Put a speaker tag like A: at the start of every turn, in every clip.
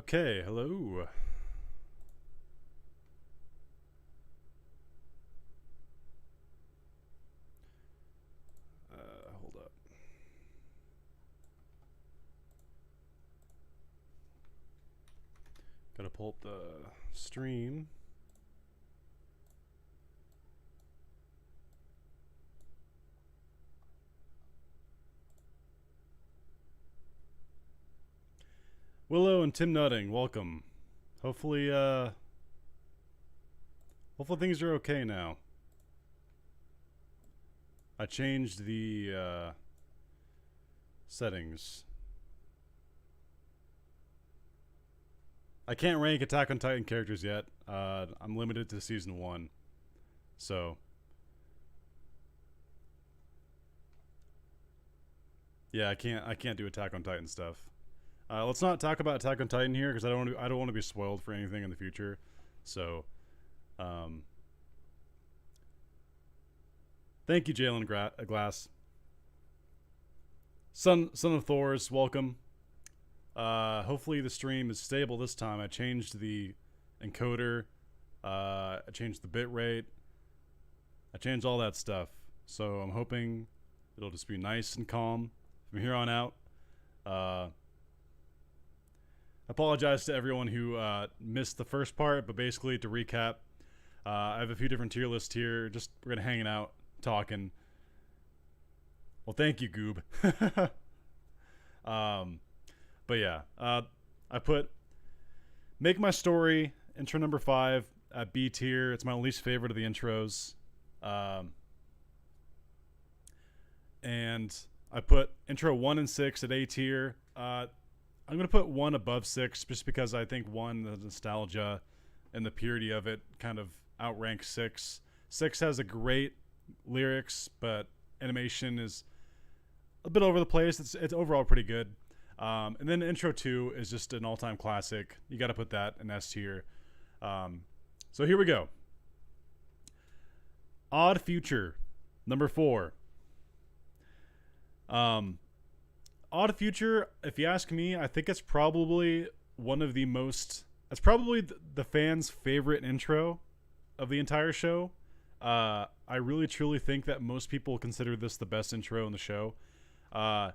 A: Okay, hello. Hold up. Gotta pull up the stream. Willow and Tim Nutting, welcome. Hopefully things are okay now. I changed the settings. I can't rank Attack on Titan characters yet. I'm limited to season 1. So yeah, I can't do Attack on Titan stuff. Let's not talk about Attack on Titan here because I don't want to be spoiled for anything in the future. So, thank you, Jalen Glass. Son of Thor's, welcome. Hopefully the stream is stable this time. I changed the encoder. I changed the bit rate. I changed all that stuff. So I'm hoping it'll just be nice and calm from here on out. Apologize to everyone who missed the first part, but basically to recap, I have a few different tier lists here. Just we're gonna hanging out, talking. Well, thank you, Goob. But yeah, I put Make My Story intro number 5 at B tier. It's my least favorite of the intros, and I put intro 1 and 6 at A tier. I'm going to put 1 above 6 just because I think 1, the nostalgia and the purity of it kind of outranks 6. 6 has a great lyrics, but animation is a bit over the place. It's overall pretty good. And then intro 2 is just an all-time classic. You got to put that in S tier. So here we go. Odd Future, number 4. Odd Future, if you ask me, I think it's probably one of the most... It's probably the fans' favorite intro of the entire show. I really, truly think that most people consider this the best intro in the show. And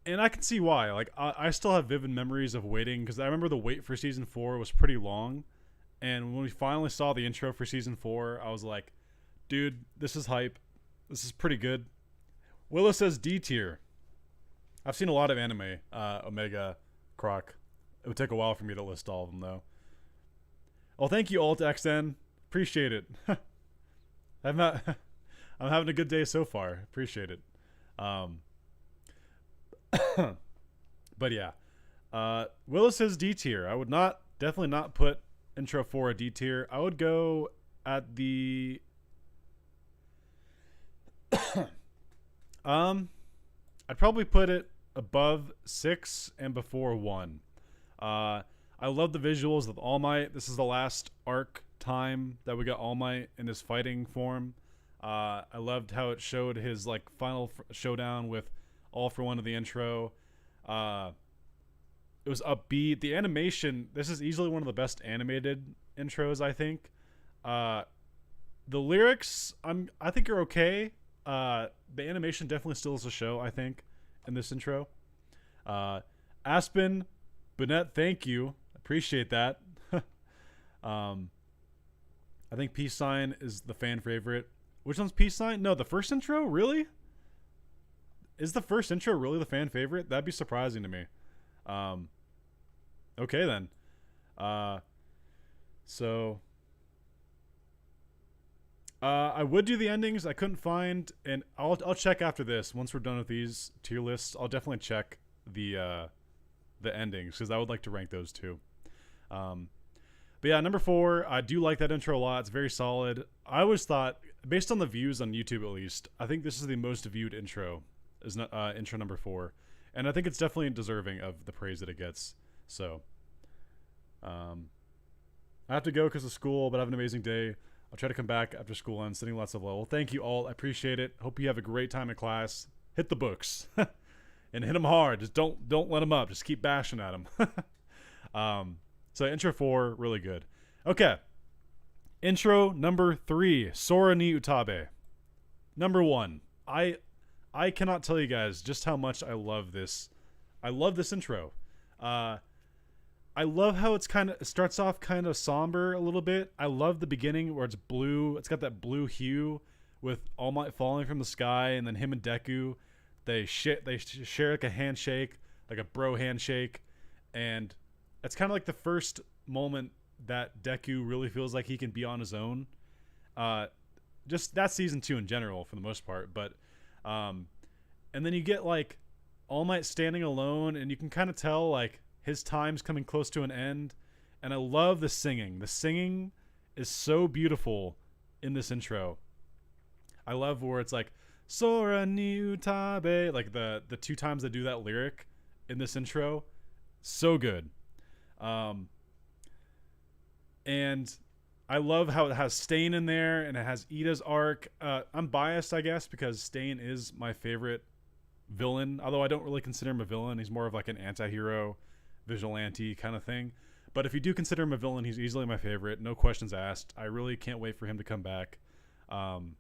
A: I can see why. Like, I still have vivid memories of waiting, because I remember the wait for Season 4 was pretty long. And when we finally saw the intro for Season 4, I was like, dude, this is hype. This is pretty good. Willow says D tier. I've seen a lot of anime, Omega, Croc. It would take a while for me to list all of them, though. Oh, thank you, AltXN. Appreciate it. I'm having a good day so far. Appreciate it. But yeah. Willow says D tier. I would definitely not put intro 4 a D tier. I would go at the... I'd probably put it above 6 and before 1. I love the visuals of All Might. This is the last arc time that we got All Might in his fighting form. I loved how it showed his like final showdown with All For One of the intro. It was upbeat. The animation, this is easily one of the best animated intros, I think. The lyrics, I think are okay. The animation definitely steals the show, I think, in this intro. Aspen, Bonnet, thank you. Appreciate that. I think Peace Sign is the fan favorite. Which one's Peace Sign? No, the first intro? Really? Is the first intro really the fan favorite? That'd be surprising to me. Okay, then. I would do the endings. I couldn't find, and I'll check after this. Once we're done with these tier lists, I'll definitely check the endings because I would like to rank those too. But yeah, number 4, I do like that intro a lot. It's very solid. I always thought, based on the views on YouTube at least, I think this is the most viewed intro. Is not intro number 4, and I think it's definitely deserving of the praise that it gets. So, I have to go because of school, but have an amazing day. I'll try to come back after school ends, sending lots of love. Well, thank you all. I appreciate it. Hope you have a great time in class. Hit the books and hit them hard. Just don't let them up. Just keep bashing at them. So intro 4, really good. Okay. Intro number 3, Sora ni Utabe. Number 1. I cannot tell you guys just how much I love this. I love this intro. I love how it starts off kind of somber a little bit. I love the beginning where it's blue. It's got that blue hue with All Might falling from the sky, and then him and Deku, they share like a handshake, like a bro handshake, and it's kind of like the first moment that Deku really feels like he can be on his own. Just that's season 2 in general for the most part, but and then you get like All Might standing alone, and you can kind of tell like his time's coming close to an end. And I love the singing. The singing is so beautiful in this intro. I love where it's like Sora ni Utabe, like the 2 times they do that lyric in this intro. So good. And I love how it has Stain in there, and it has Ida's arc. I'm biased, I guess, because Stain is my favorite villain, although I don't really consider him a villain. He's more of like an anti-hero, vigilante kind of thing. But if you do consider him a villain, he's easily my favorite. No questions asked. I really can't wait for him to come back. And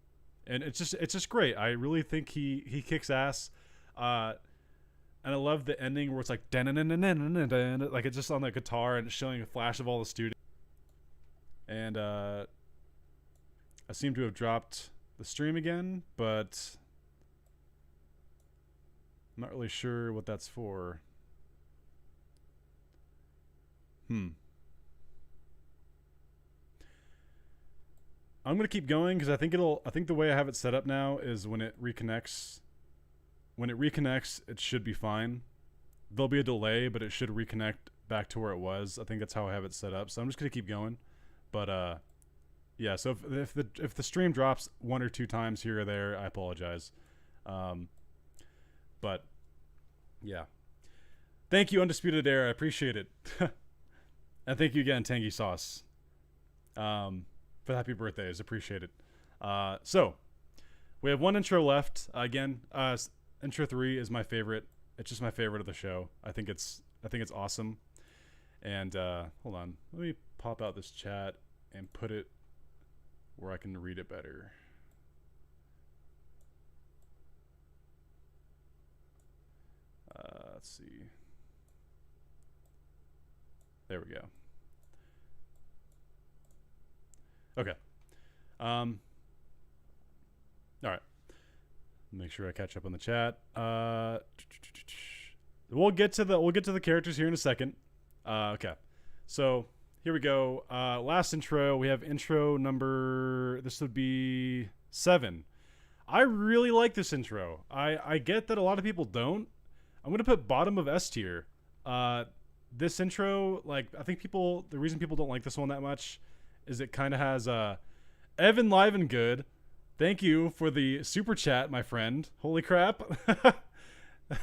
A: it's just great. I really think he kicks ass. And I love the ending where it's like like it's just on the guitar and it's showing a flash of all the students. And I seem to have dropped the stream again, but I'm not really sure what that's for. I'm gonna keep going because I think the way I have it set up now is when it reconnects, it should be fine. There'll be a delay, but it should reconnect back to where it was. I think that's how I have it set up. So I'm just gonna keep going. But yeah. So if the stream drops 1 or 2 times here or there, I apologize. But yeah. Thank you, Undisputed Air. I appreciate it. And thank you again, Tangy Sauce, for the happy birthdays. Appreciate it. So we have 1 intro left. Again, intro 3 is my favorite. It's just my favorite of the show. I think it's awesome. And hold on, let me pop out this chat and put it where I can read it better. Let's see. There we go. Okay. All right. Make sure I catch up on the chat. We'll get to the characters here in a second. Okay. So here we go. Last intro. We have intro number. This would be 7. I really like this intro. I get that a lot of people don't. I'm gonna put bottom of S tier. This intro, like, I think the reason people don't like this one that much is it kind of has Evan Live and Good. Thank you for the super chat, my friend. Holy crap.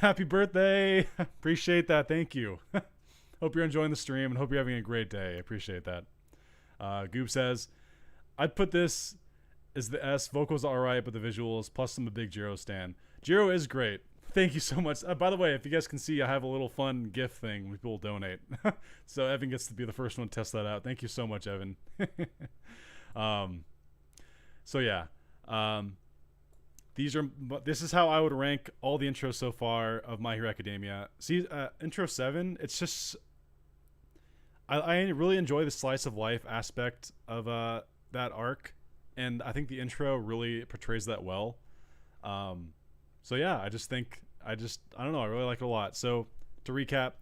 A: Happy birthday. Appreciate that. Thank you. Hope you're enjoying the stream and hope you're having a great day. I appreciate that. Goob says, I'd put this as the S. Vocals are alright, but the visuals, plus I'm a big Jiro stan. Jiro is great. Thank you so much. By the way, if you guys can see, I have a little fun GIF thing when people donate. So Evan gets to be the first one to test that out. Thank you so much, Evan. So yeah. This is how I would rank all the intros so far of My Hero Academia. See, intro 7, it's just I really enjoy the slice of life aspect of that arc, and I think the intro really portrays that well. So yeah, I don't know, I really like it a lot. So to recap,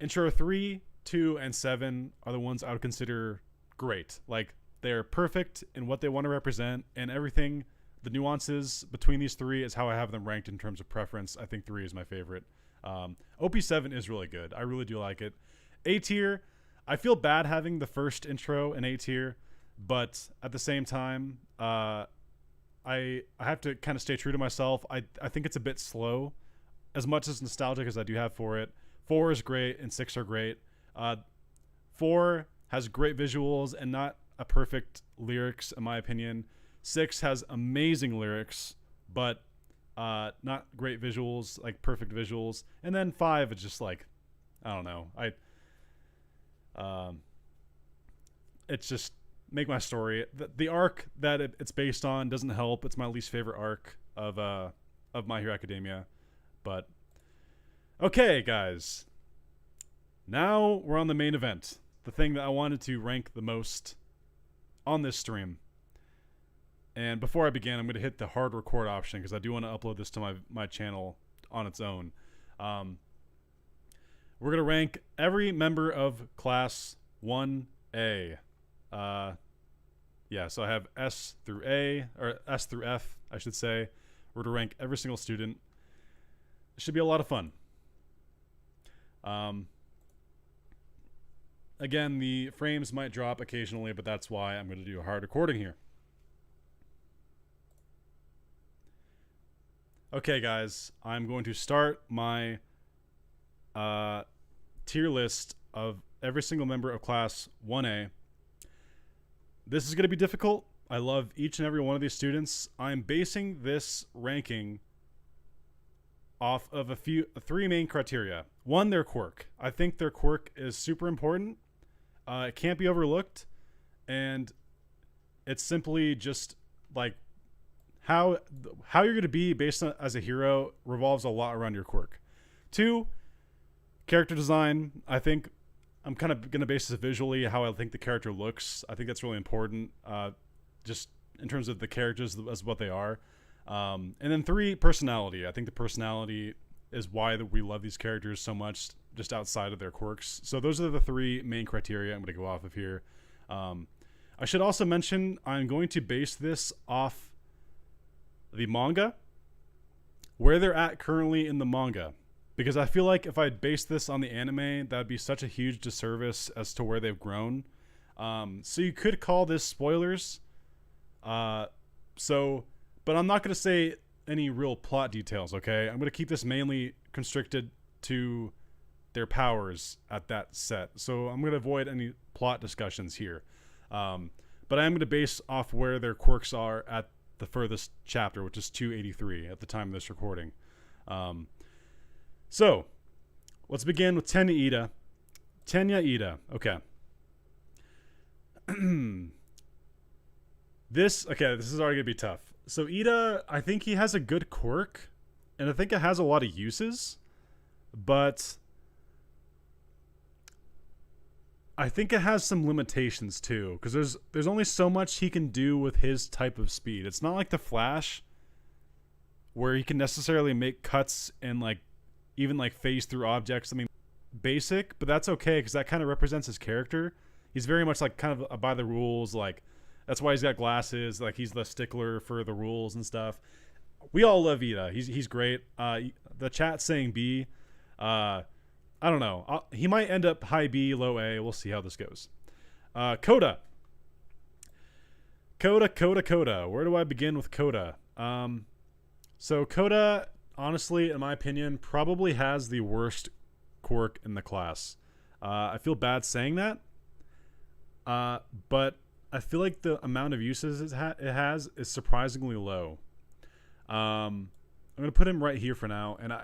A: intro 3, 2, and 7 are the ones I would consider great. Like, they're perfect in what they want to represent, and everything, the nuances between these 3 is how I have them ranked in terms of preference. I think 3 is my favorite. OP7 is really good. I really do like it. A tier, I feel bad having the first intro in A tier, but at the same time, I have to kind of stay true to myself. I think it's a bit slow, as much as nostalgic as I do have for it. 4 is great and 6 are great. 4 has great visuals and not a perfect lyrics, in my opinion. 6 has amazing lyrics, but not great visuals, like perfect visuals. And then 5 is just like, I don't know. Um, it's just make my story. The arc that it's based on doesn't help. It's my least favorite arc of My Hero Academia. But okay, guys. Now we're on the main event. The thing that I wanted to rank the most on this stream. And before I begin, I'm going to hit the hard record option because I do want to upload this to my channel on its own. We're going to rank every member of class 1A. Yeah, so I have S through A, or S through F, I should say. We're to rank every single student. It should be a lot of fun. Again, the frames might drop occasionally, but that's why I'm going to do a hard recording here. Okay, guys, I'm going to start my tier list of every single member of class 1A. This is going to be difficult. I love each and every one of these students. I'm basing this ranking off of three main criteria. One, their quirk. I think their quirk is super important. It can't be overlooked, and it's simply just like how you're going to be based on as a hero revolves a lot around your quirk. Two, character design. I think I'm kind of going to base this visually how I think the character looks. I think that's really important, just in terms of the characters as what they are. And then three, personality. I think the personality is why we love these characters so much, just outside of their quirks. So those are the three main criteria I'm going to go off of here. I should also mention I'm going to base this off the manga, where they're at currently in the manga. Because I feel like if I based this on the anime, that would be such a huge disservice as to where they've grown. So you could call this spoilers. But I'm not going to say any real plot details, okay? I'm going to keep this mainly constricted to their powers at that set. So I'm going to avoid any plot discussions here. But I am going to base off where their quirks are at the furthest chapter, which is 283 at the time of this recording. So, let's begin with Tenya Ida. Tenya Ida. Okay. This is already going to be tough. So, Ida, I think he has a good quirk, and I think it has a lot of uses, but I think it has some limitations too, because there's only so much he can do with his type of speed. It's not like the Flash, where he can necessarily make cuts and like even like phase through objects. I mean, basic, but that's okay because that kind of represents his character. He's very much like kind of by the rules. Like that's why he's got glasses. Like he's the stickler for the rules and stuff. We all love Ida. He's great. The chat saying B. I don't know. He might end up high B, low A. We'll see how this goes. Coda. Coda. Where do I begin with Coda? So Coda, honestly, in my opinion, probably has the worst quirk in the class. I feel bad saying that. But I feel like the amount of uses it has is surprisingly low. I'm going to put him right here for now. And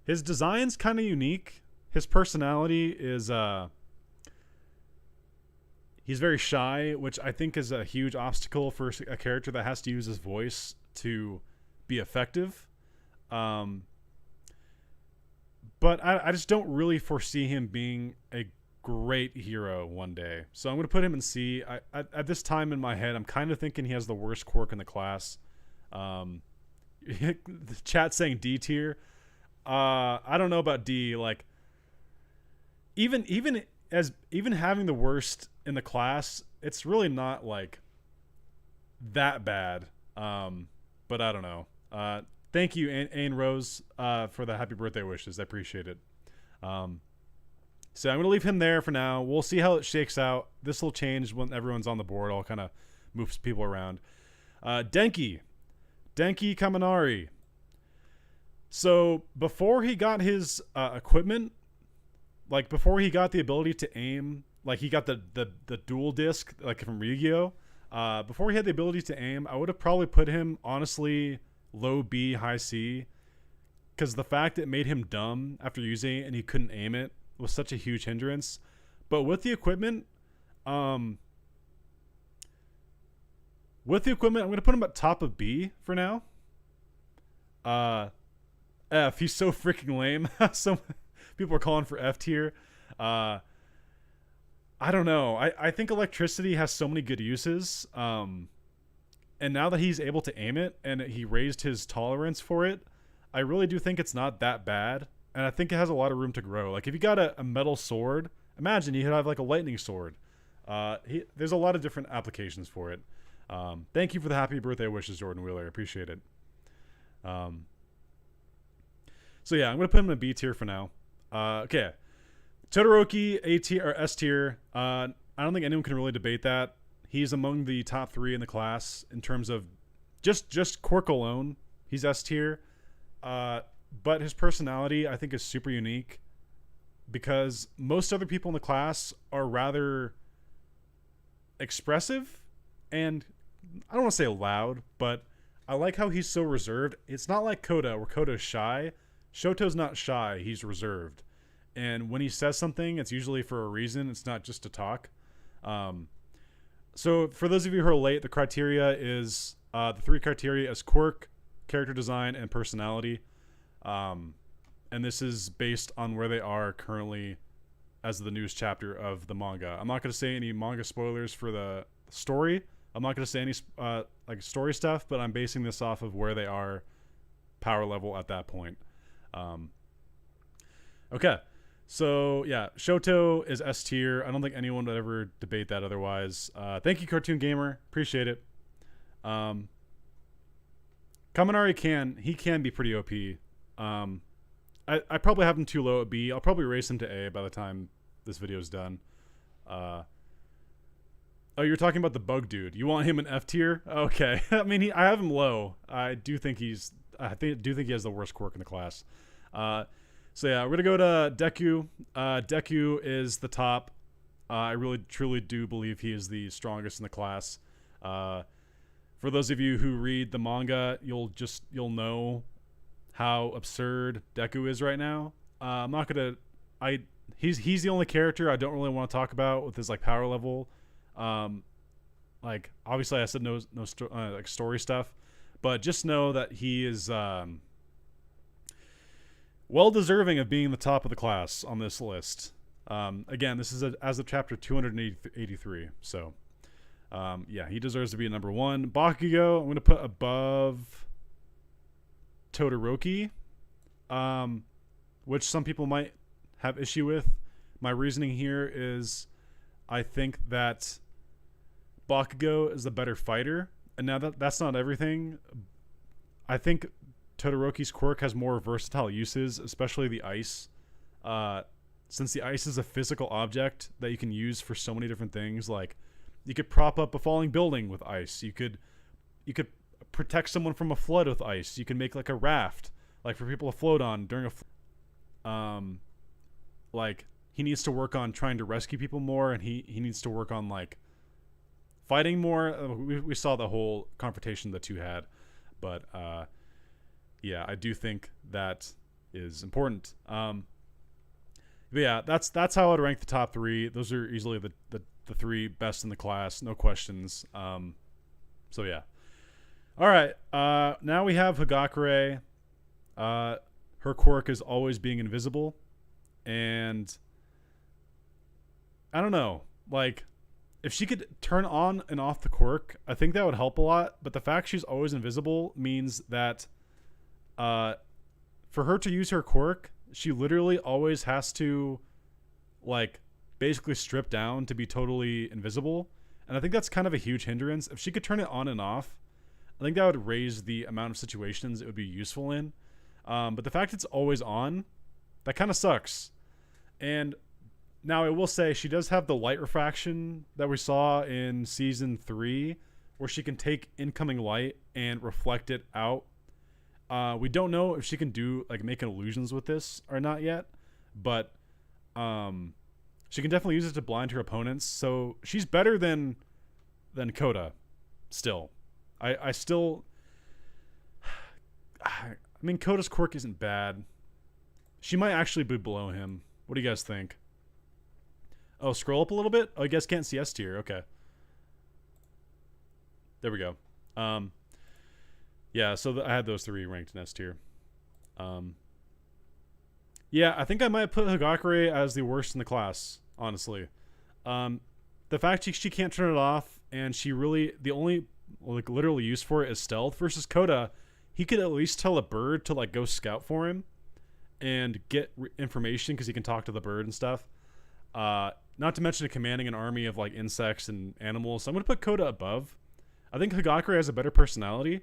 A: his design's kind of unique. His personality is he's very shy, which I think is a huge obstacle for a character that has to use his voice to be effective. But I just don't really foresee him being a great hero one day. So I'm going to put him in C. At this time in my head, I'm kind of thinking he has the worst quirk in the class. The chat saying D tier. I don't know about D. Like, even having the worst in the class, it's really not like that bad. But I don't know. Thank you, Ayn Rose, for the happy birthday wishes. I appreciate it. So I'm gonna leave him there for now. We'll see how it shakes out. This will change when everyone's on the board. I'll kind of move people around. Denki Kaminari. So before he got his equipment, like before he got the ability to aim, like he got the dual disc like from Yu-Gi-Oh. Before he had the ability to aim, I would have probably put him honestly low B, high C, because the fact it made him dumb after using it and he couldn't aim it was such a huge hindrance. But with the equipment, I'm going to put him at top of B for now. F, he's so freaking lame. So people are calling for F tier. I don't know. I think electricity has so many good uses. And now that he's able to aim it and he raised his tolerance for it, I really do think it's not that bad. And I think it has a lot of room to grow. Like if you got a metal sword, imagine you could have like a lightning sword. There's a lot of different applications for it. Thank you for the happy birthday wishes, Jordan Wheeler. I appreciate it. So yeah, I'm going to put him in a B tier for now. Okay. Todoroki, A tier or S tier. I don't think anyone can really debate that. He's among the top 3 in the class in terms of just quirk alone. He's S tier. But his personality, I think, is super unique because most other people in the class are rather expressive and I don't want to say loud, but I like how he's so reserved. It's not like Koda, where Koda's shy. Shoto's not shy. He's reserved. And when he says something, it's usually for a reason. It's not just to talk. So for those of you who are late, the criteria is the 3 criteria is quirk, character design, and personality. And this is based on where they are currently as the news chapter of the manga. I'm not going to say any manga spoilers for the story. I'm not going to say any like story stuff, but I'm basing this off of where they are power level at that point. Okay. So yeah, Shoto is S tier. I don't think anyone would ever debate that otherwise. Thank you, Cartoon Gamer. Appreciate it. Kaminari can be pretty OP. I probably have him too low at B. I'll probably raise him to A by the time this video is done. Oh, you're talking about the bug dude. You want him in F tier? Okay. I mean, I have him low. I do think he has the worst quirk in the class. So yeah, we're gonna go to Deku. Deku is the top. I really truly do believe he is the strongest in the class. For those of you who read the manga, you'll know how absurd Deku is right now. I'm not gonna. He's the only character I don't really want to talk about with his like power level. Like obviously I said no like story stuff, but just know that he is well deserving of being the top of the class on this list. Again, this is as of chapter 283. So yeah, he deserves to be number 1. Bakugo, I'm going to put above Todoroki, which some people might have issue with. My reasoning here is I think that Bakugo is the better fighter. And now that's not everything. I think Todoroki's quirk has more versatile uses, especially the ice. Since the ice is a physical object that you can use for so many different things, like you could prop up a falling building with ice. You could protect someone from a flood with ice. You can make like a raft, like for people to float on during like he needs to work on trying to rescue people more, and he needs to work on like fighting more. We saw the whole confrontation the two had, but yeah, I do think that is important. But yeah, that's how I'd rank the top 3. Those are easily the 3 best in the class, no questions. So yeah. All right. Now we have Hagakure. Her quirk is always being invisible, and I don't know, like if she could turn on and off the quirk, I think that would help a lot. But the fact she's always invisible means that for her to use her quirk, she literally always has to like basically strip down to be totally invisible. And I think that's kind of a huge hindrance. If she could turn it on and off, I think that would raise the amount of situations it would be useful in. But the fact it's always on, that kind of sucks. And now I will say she does have the light refraction that we saw in season 3, where she can take incoming light and reflect it out. We don't know if she can do like make illusions with this or not yet, but she can definitely use it to blind her opponents. So she's better than Koda still. I mean, Koda's quirk isn't bad. She might actually be below him. What do you guys think? Oh, scroll up a little bit. Oh, you guys can't see S tier. Okay. There we go. Yeah, so I had those 3 ranked in S tier. Yeah, I think I might put Hagakure as the worst in the class, honestly. The fact she can't turn it off, and she really, the only like literal use for it is stealth, versus Koda, he could at least tell a bird to like go scout for him and get information because he can talk to the bird and stuff. Not to mention commanding an army of like insects and animals. So I'm gonna put Koda above. I think Hagakure has a better personality,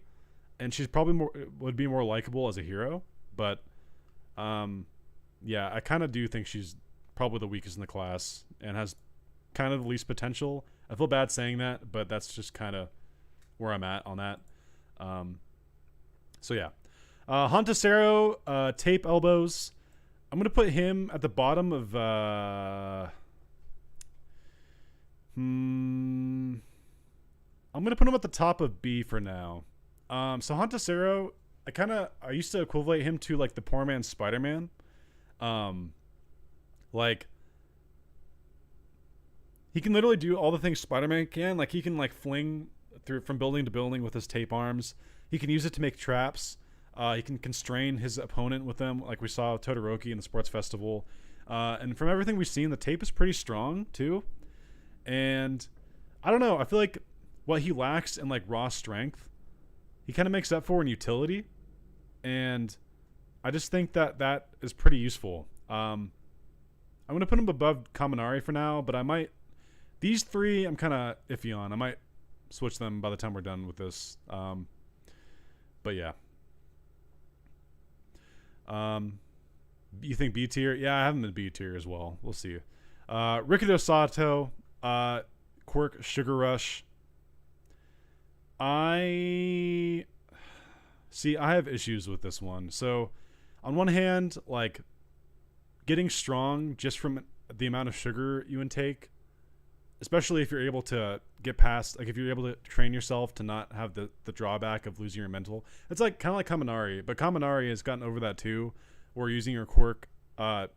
A: and she's probably would be more likable as a hero. But yeah, I kind of do think she's probably the weakest in the class and has kind of the least potential. I feel bad saying that, but that's just kind of where I'm at on that. So yeah, Hantasero, tape elbows. I'm gonna put him at the bottom of. I'm gonna put him at the top of B for now. So Hantasero, I used to equivalent him to like the poor man's Spider-Man. Like he can literally do all the things Spider-Man can. Like he can like fling through from building to building with his tape arms. He can use it to make traps. He can constrain his opponent with them, like we saw with Todoroki in the sports festival. And from everything we've seen, the tape is pretty strong too. And I don't know. I feel like what he lacks in like raw strength, he kind of makes up for in utility. And I just think that is pretty useful. I'm going to put him above Kaminari for now, but I might... These 3, I'm kind of iffy on. I might switch them by the time we're done with this. But yeah. You think B tier? Yeah, I have him in B tier as well. We'll see. Rikudo Sato, Quirk, Sugar Rush. I have issues with this one. So, on one hand, like, getting strong just from the amount of sugar you intake, especially if you're able to get past, like, if you're able to train yourself to not have the drawback of losing your mental. It's like kind of like Kaminari, but Kaminari has gotten over that too, where using your quirk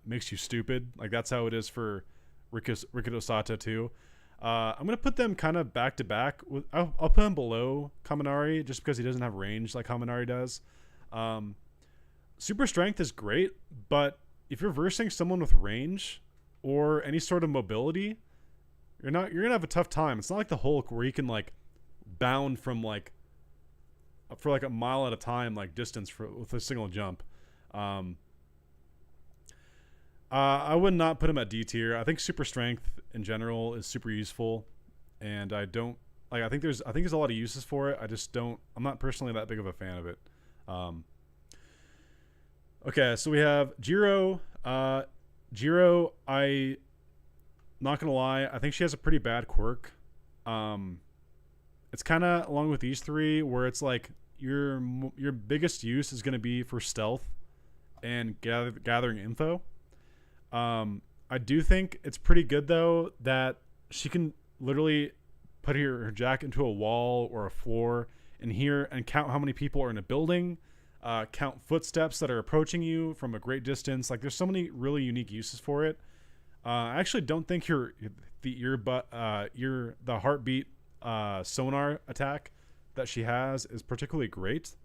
A: makes you stupid. Like, that's how it is for Rikudo Sato too. I'm gonna put them kind of back to back. I'll put him below Kaminari just because he doesn't have range like Kaminari does. Super strength is great, but if you're versing someone with range or any sort of mobility, you're gonna have a tough time. It's not like the Hulk where he can like bound from like for like a mile at a time, like distance with a single jump. I would not put him at D tier. I think super strength in general is super useful, and I don't like. I think there's a lot of uses for it. I just don't. I'm not personally that big of a fan of it. Okay, so we have Jiro. Jiro, not gonna lie, I think she has a pretty bad quirk. It's kind of along with these 3, where it's like your biggest use is gonna be for stealth and gathering info. I do think it's pretty good though that she can literally put her jack into a wall or a floor and hear and count how many people are in a building, count footsteps that are approaching you from a great distance. Like, there's so many really unique uses for it. I actually don't think the heartbeat sonar attack that she has is particularly great.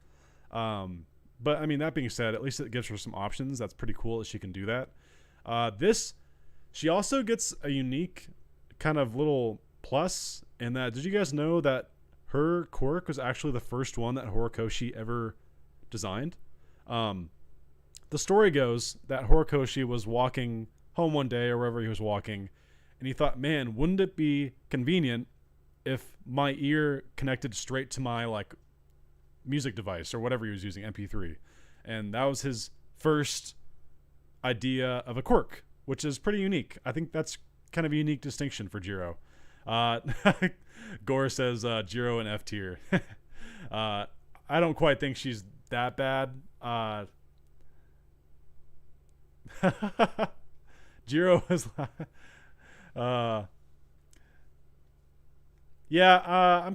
A: But I mean, that being said, at least it gives her some options. That's pretty cool that she can do that. She also gets a unique kind of little plus in that. Did you guys know that her quirk was actually the first one that Horikoshi ever designed? The story goes that Horikoshi was walking home one day or wherever he was walking, and he thought, man, wouldn't it be convenient if my ear connected straight to my like music device or whatever he was using, MP3. And that was his first idea of a quirk, which is pretty unique. I think that's kind of a unique distinction for Jiro. Gore says Jiro in F tier. I don't quite think she's that bad. Jiro is I'm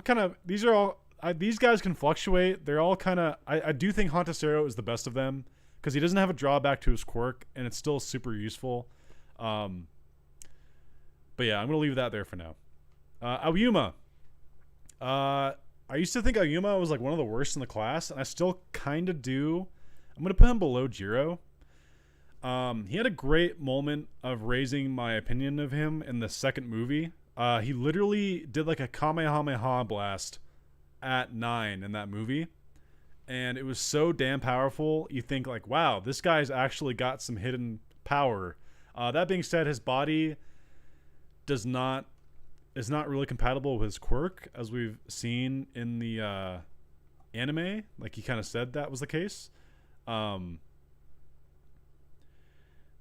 A: kind of, these are all, these guys can fluctuate. They're all kind of, I do think Hantasero is the best of them because he doesn't have a drawback to his quirk and it's still super useful. But yeah, I'm gonna leave that there for now. Aoyama. I used to think Aoyama was like one of the worst in the class, and I still kind of do. I'm gonna put him below Jiro. He had a great moment of raising my opinion of him in the second movie. He literally did like a Kamehameha blast at 9 in that movie, and it was so damn powerful. You think like, wow, this guy's actually got some hidden power. That being said, his body is not really compatible with his quirk, as we've seen in the anime. Like, he kind of said that was the case.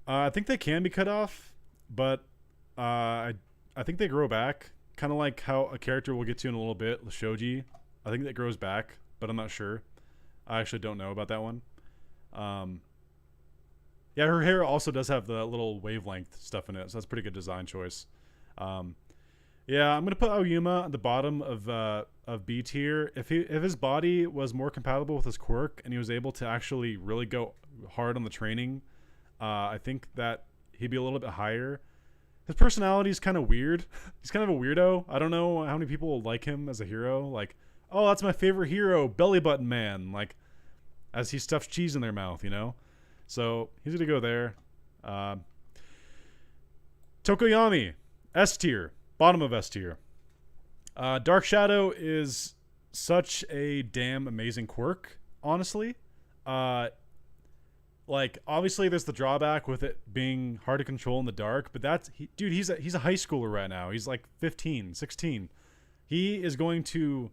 A: I think they can be cut off, but I think they grow back, kind of like how a character we'll get to in a little bit, Shoji. I think that grows back, but I'm not sure. I actually don't know about that one. Yeah, her hair also does have the little wavelength stuff in it, so that's a pretty good design choice. Yeah, I'm gonna put Aoyama at the bottom of B tier. If his body was more compatible with his quirk and he was able to actually really go hard on the training, I think that he'd be a little bit higher. His personality is kind of weird. He's kind of a weirdo. I don't know how many people like him as a hero. Like, oh, that's my favorite hero, Belly Button Man. Like, as he stuffs cheese in their mouth, you know? So he's gonna go there. Tokoyami, S tier, bottom of S tier. Dark Shadow is such a damn amazing quirk, honestly. Like, obviously there's the drawback with it being hard to control in the dark, but dude, he's a high schooler right now. He's like 15, 16. He is going to,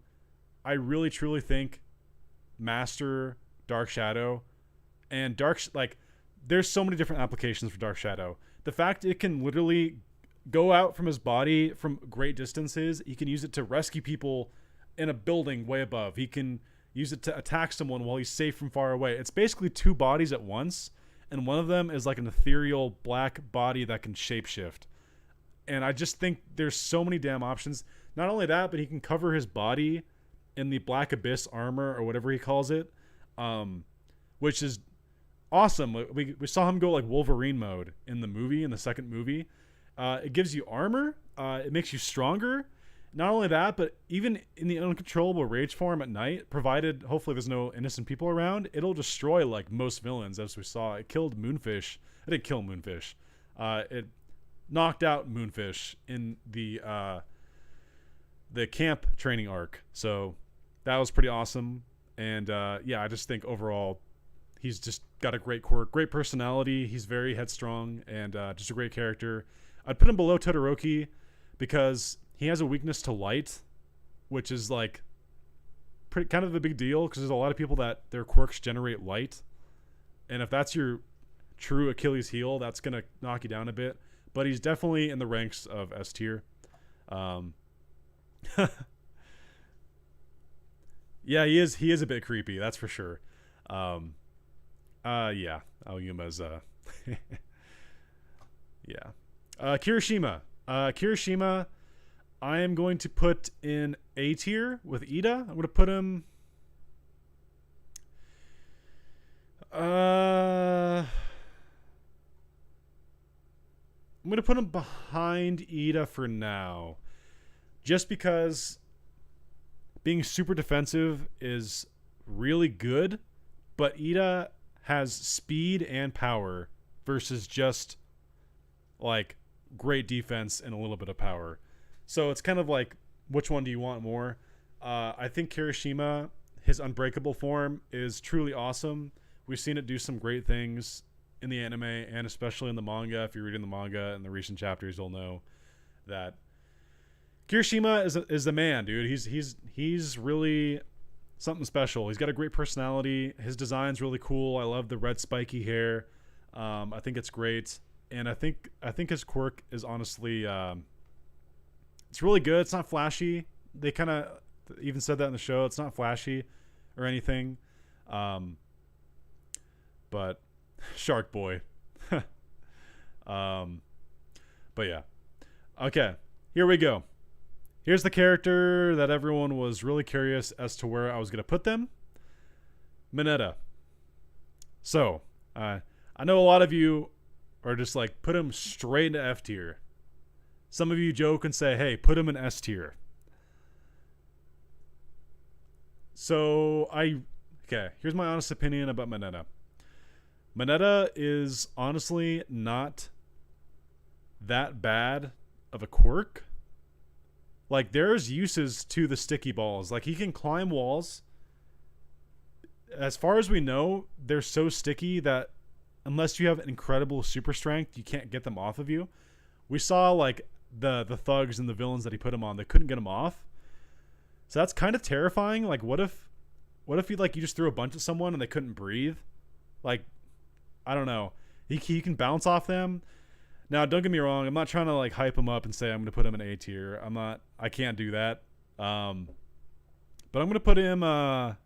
A: I really truly think, master Dark Shadow. And there's so many different applications for Dark Shadow. The fact it can literally go out from his body from great distances. He can use it to rescue people in a building way above. He can use it to attack someone while he's safe from far away. It's basically two bodies at once, and one of them is like an ethereal black body that can shapeshift. And I just think there's so many damn options. Not only that, but he can cover his body in the Black Abyss armor or whatever he calls it, which is awesome. We saw him go like Wolverine mode in the second movie. It gives you armor. It makes you stronger. Not only that, but even in the uncontrollable rage form at night, provided hopefully there's no innocent people around, it'll destroy like most villains, as we saw. It killed Moonfish. It didn't kill Moonfish. It knocked out Moonfish in the camp training arc. So that was pretty awesome. And yeah, I just think overall he's just got a great quirk, great personality. He's very headstrong and just a great character. I'd put him below Todoroki because he has a weakness to light, which is like kind of a big deal because there's a lot of people that their quirks generate light. And if that's your true Achilles heel, that's going to knock you down a bit. But he's definitely in the ranks of S tier. Yeah, he is a bit creepy, that's for sure. Yeah, Aoyama's yeah. Kirishima. Kirishima, I am going to put in A tier with Ida. I'm going to put him I'm going to put him behind Ida for now. Just because being super defensive is really good, but Ida has speed and power versus just like great defense and a little bit of power. So it's kind of like, which one do you want more? I think Kirishima, his unbreakable form is truly awesome. We've seen it do some great things in the anime and especially in the manga. If you're reading the manga in the recent chapters, you'll know that Kirishima is the man, dude. He's really something special. He's got a great personality. His design's really cool. I love the red spiky hair. I think it's great. And I think his quirk is honestly it's really good. It's not flashy. They kind of even said that in the show. It's not flashy or anything. But Shark Boy. But yeah. Okay, here we go. Here's the character that everyone was really curious as to where I was going to put them. Mineta. So, I know a lot of you are just like, put him straight into F tier. Some of you joke and say, hey, put him in S tier. So okay, here's my honest opinion about Mineta. Mineta is honestly not that bad of a quirk. Like, there's uses to the sticky balls. Like, he can climb walls. As far as we know, they're so sticky that unless you have incredible super strength, you can't get them off of you. We saw, like, the thugs and the villains that he put him on, they couldn't get him off. So that's kind of terrifying. Like, what if you just threw a bunch at someone and they couldn't breathe? Like, I don't know. He can bounce off them. Now, don't get me wrong. I'm not trying to like hype him up and say I'm going to put him in A tier. I can't do that. But I'm going to put him. I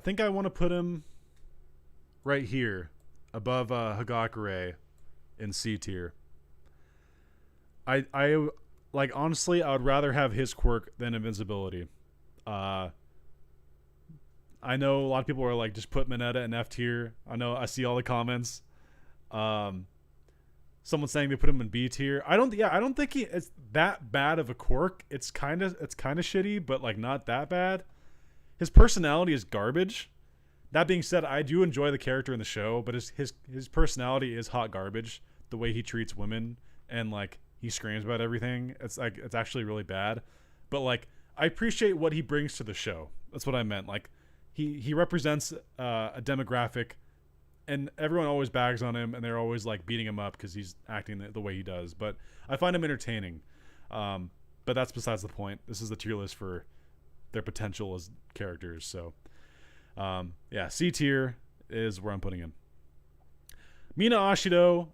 A: think I want to put him right here, above Hagakure, in C tier. I like, honestly, I would rather have his quirk than invincibility. I know a lot of people are like, just put Mineta in F tier. I know, I see all the comments. Someone saying they put him in B tier. I don't think it's that bad of a quirk. It's kind of shitty, but like not that bad. His personality is garbage. That being said, I do enjoy the character in the show, but his personality is hot garbage. The way he treats women and like he screams about everything. It's actually really bad. But like, I appreciate what he brings to the show. That's what I meant. Like, he represents a demographic, and everyone always bags on him, and they're always like beating him up because he's acting the way he does. But I find him entertaining. But that's besides the point. This is the tier list for their potential as characters. So yeah, C tier is where I'm putting him. Mina Ashido,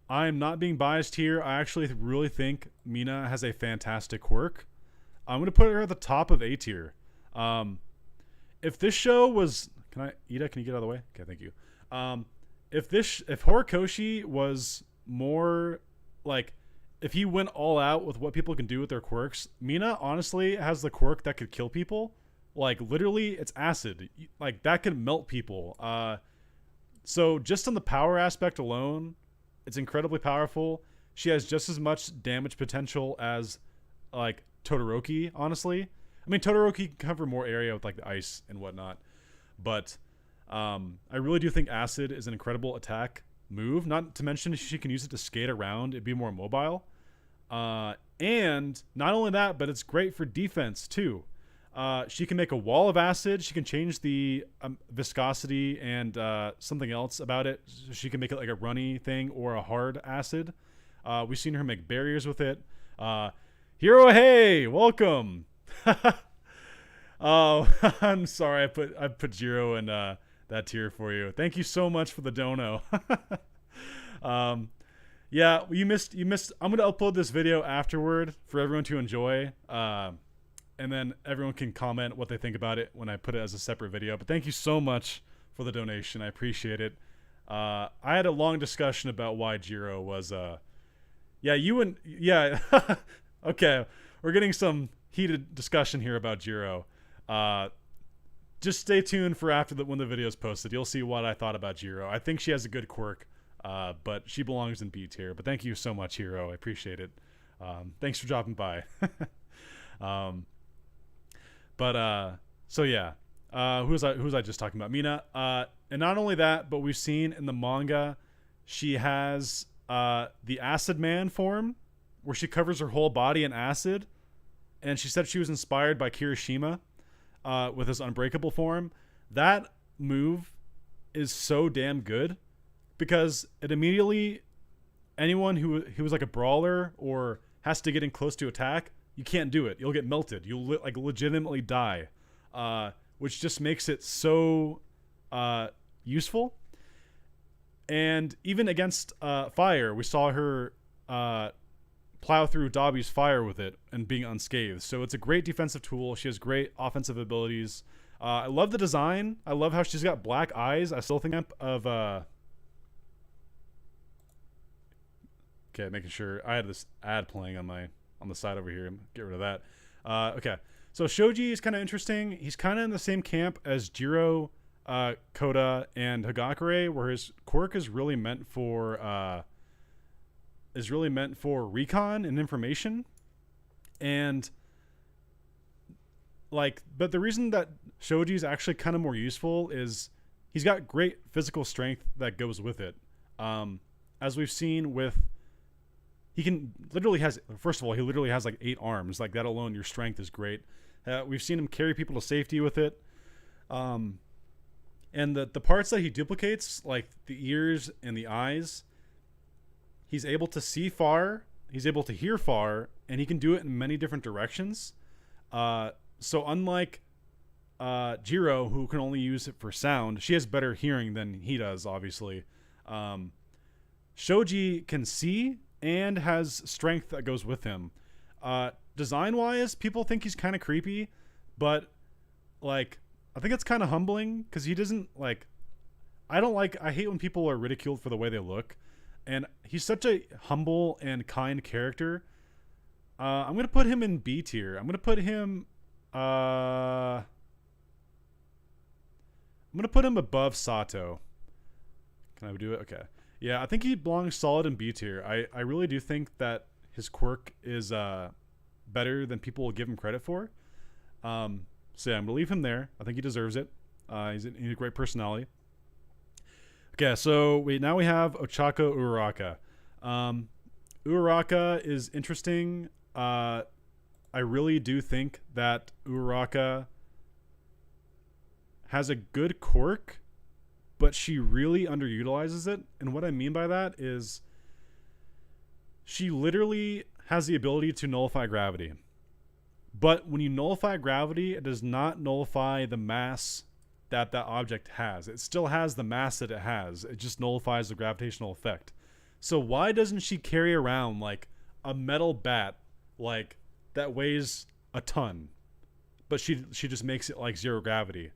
A: I'm not being biased here. I actually really think Mina has a fantastic quirk. I'm going to put her at the top of A tier. If this show was... Ida, can you get out of the way? Okay, thank you. If Horikoshi was more... like, if he went all out with what people can do with their quirks, Mina honestly has the quirk that could kill people. Like, literally, it's acid. Like, that could melt people. So, just on the power aspect alone, it's incredibly powerful. She has just as much damage potential as, like, Todoroki, honestly. I mean, Todoroki can cover more area with, like, the ice and whatnot. But I really do think acid is an incredible attack move. Not to mention she can use it to skate around and be more mobile. And not only that, but it's great for defense, too. She can make a wall of acid. She can change the viscosity and something else about it. So she can make it like a runny thing or a hard acid. We've seen her make barriers with it. Hiro, hey, welcome. Oh, I'm sorry. I put Jiro in that tier for you. Thank you so much for the dono. Yeah, you missed. I'm gonna upload this video afterward for everyone to enjoy. And then everyone can comment what they think about it when I put it as a separate video. But thank you so much for the donation. I appreciate it. I had a long discussion about why Jiro was... Yeah. Okay, we're getting some heated discussion here about Jiro. Just stay tuned for when the video is posted. You'll see what I thought about Jiro. I think she has a good quirk, but she belongs in B tier. But thank you so much, Hiro. I appreciate it. Thanks for dropping by. So yeah, who was I just talking about? Mina. And not only that, but we've seen in the manga, she has the Acid Man form, where she covers her whole body in acid, and she said she was inspired by Kirishima with his Unbreakable form. That move is so damn good because it immediately, anyone who was like a brawler or has to get in close to attack, you can't do it. You'll get melted. You'll like legitimately die, which just makes it so useful. And even against fire, we saw her plow through Dobby's fire with it and being unscathed. So it's a great defensive tool. She has great offensive abilities. I love the design. I love how she's got black eyes. I still think of okay, making sure I had this ad playing on the side over here. Get rid of that. Okay, so Shoji is kind of interesting. He's kind of in the same camp as Jiro, Koda, and Hagakure, where his quirk is really meant for is really meant for recon and information. And like, but the reason that Shoji is actually kind of more useful is he's got great physical strength that goes with it. As we've seen with, he can literally has, first of all, he literally has like 8 arms. Like that alone, your strength is great. We've seen him carry people to safety with it. And the parts that he duplicates, like the ears and the eyes, he's able to see far, he's able to hear far, and he can do it in many different directions. So unlike Jiro, who can only use it for sound, she has better hearing than he does, obviously. Shoji can see and has strength that goes with him. Design-wise, people think he's kind of creepy, but like, I think it's kind of humbling because he doesn't like. I hate when people are ridiculed for the way they look, and he's such a humble and kind character. I'm gonna put him in B tier. I'm gonna put him. I'm gonna put him above Sato. Can I do it? Okay. Yeah, I think he belongs solid in B tier. I really do think that his quirk is better than people will give him credit for. So yeah, I'm gonna leave him there. I think he deserves it. He's a great personality. Okay, so now we have Ochako Uraraka. Uraraka is interesting. I really do think that Uraraka has a good quirk, but she really underutilizes it. And what I mean by that is she literally has the ability to nullify gravity. But when you nullify gravity, it does not nullify the mass that that object has. It still has the mass that it has. It just nullifies the gravitational effect. So why doesn't she carry around like a metal bat like that weighs a ton, but she just makes it like 0 gravity?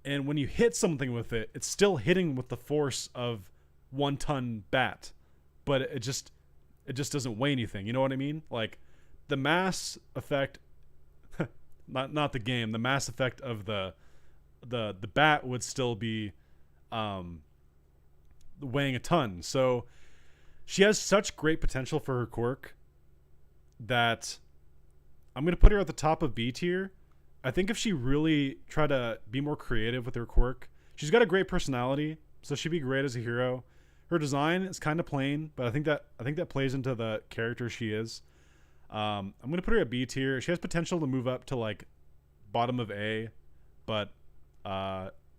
A: And when you hit something with it, it's still hitting with the force of 1 ton bat, but it just doesn't weigh anything. You know what I mean? Like the mass effect, not the game. The mass effect of the bat would still be weighing a ton. So she has such great potential for her quirk that I'm going to put her at the top of B tier. I think if she really tried to be more creative with her quirk, she's got a great personality, so she'd be great as a hero. Her design is kind of plain, but I think that plays into the character she is. I'm going to put her at B tier. She has potential to move up to like bottom of A, but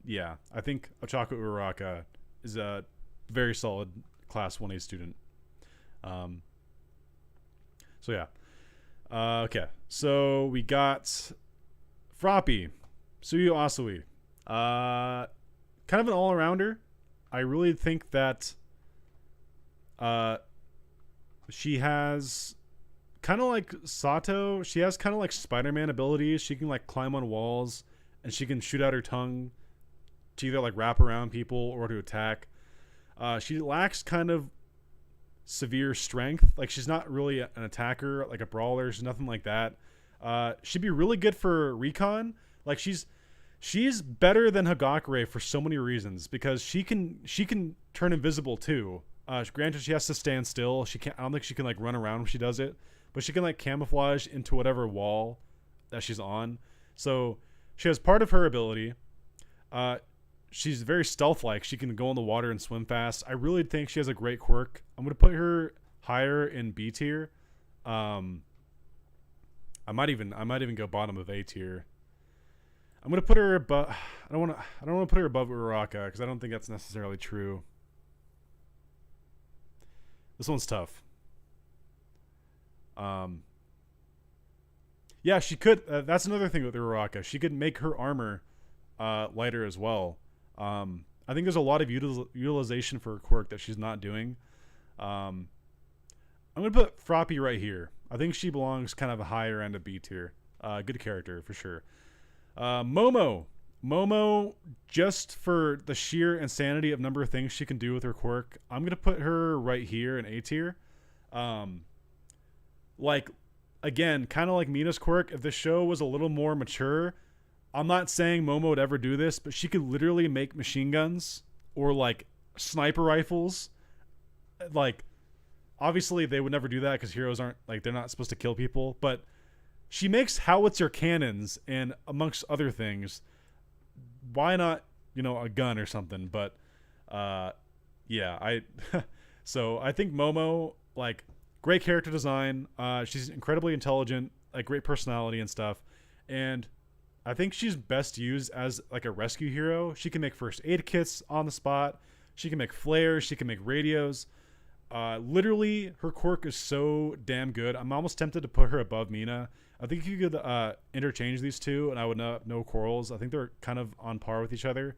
A: yeah, I think Ochako Uraraka is a very solid class 1A student. So yeah. Okay, so we got Froppy, Tsuyu Asui. Kind of an all-arounder. I really think that she has kind of like Sato. She has kind of like Spider-Man abilities. She can like climb on walls, and she can shoot out her tongue to either like wrap around people or to attack. She lacks kind of severe strength. Like she's not really an attacker, like a brawler. She's nothing like that. She'd be really good for recon. Like she's better than Hagakure for so many reasons, because she can turn invisible too. Granted, she has to stand still. I don't think she can like run around when she does it, but she can like camouflage into whatever wall that she's on. So she has part of her ability. She's very stealth-like. She can go in the water and swim fast. I really think she has a great quirk. I'm going to put her higher in B tier. I might even go bottom of A tier. I'm going to put her above. I don't want to put her above Uraraka because I don't think that's necessarily true. This one's tough. Yeah, she could. That's another thing with Uraraka. She could make her armor lighter as well. I think there's a lot of utilization for her quirk that she's not doing. I'm going to put Froppy right here. I think she belongs kind of a higher end of B tier. Good character for sure. Momo, just for the sheer insanity of number of things she can do with her quirk, I'm going to put her right here in A tier. Like, again, kind of like Mina's quirk, if the show was a little more mature, I'm not saying Momo would ever do this, but she could literally make machine guns or like sniper rifles. Like, obviously they would never do that because heroes aren't like they're not supposed to kill people. But she makes howitzer cannons, and amongst other things, why not a gun or something? But yeah, I so I think Momo, like, great character design. She's incredibly intelligent, like great personality and stuff, and I think she's best used as like a rescue hero. She can make first aid kits on the spot. She can make flares. She can make radios. Literally, her quirk is so damn good. I'm almost tempted to put her above Mina. I think you could interchange these two, and I would not no quarrels. I think they're kind of on par with each other.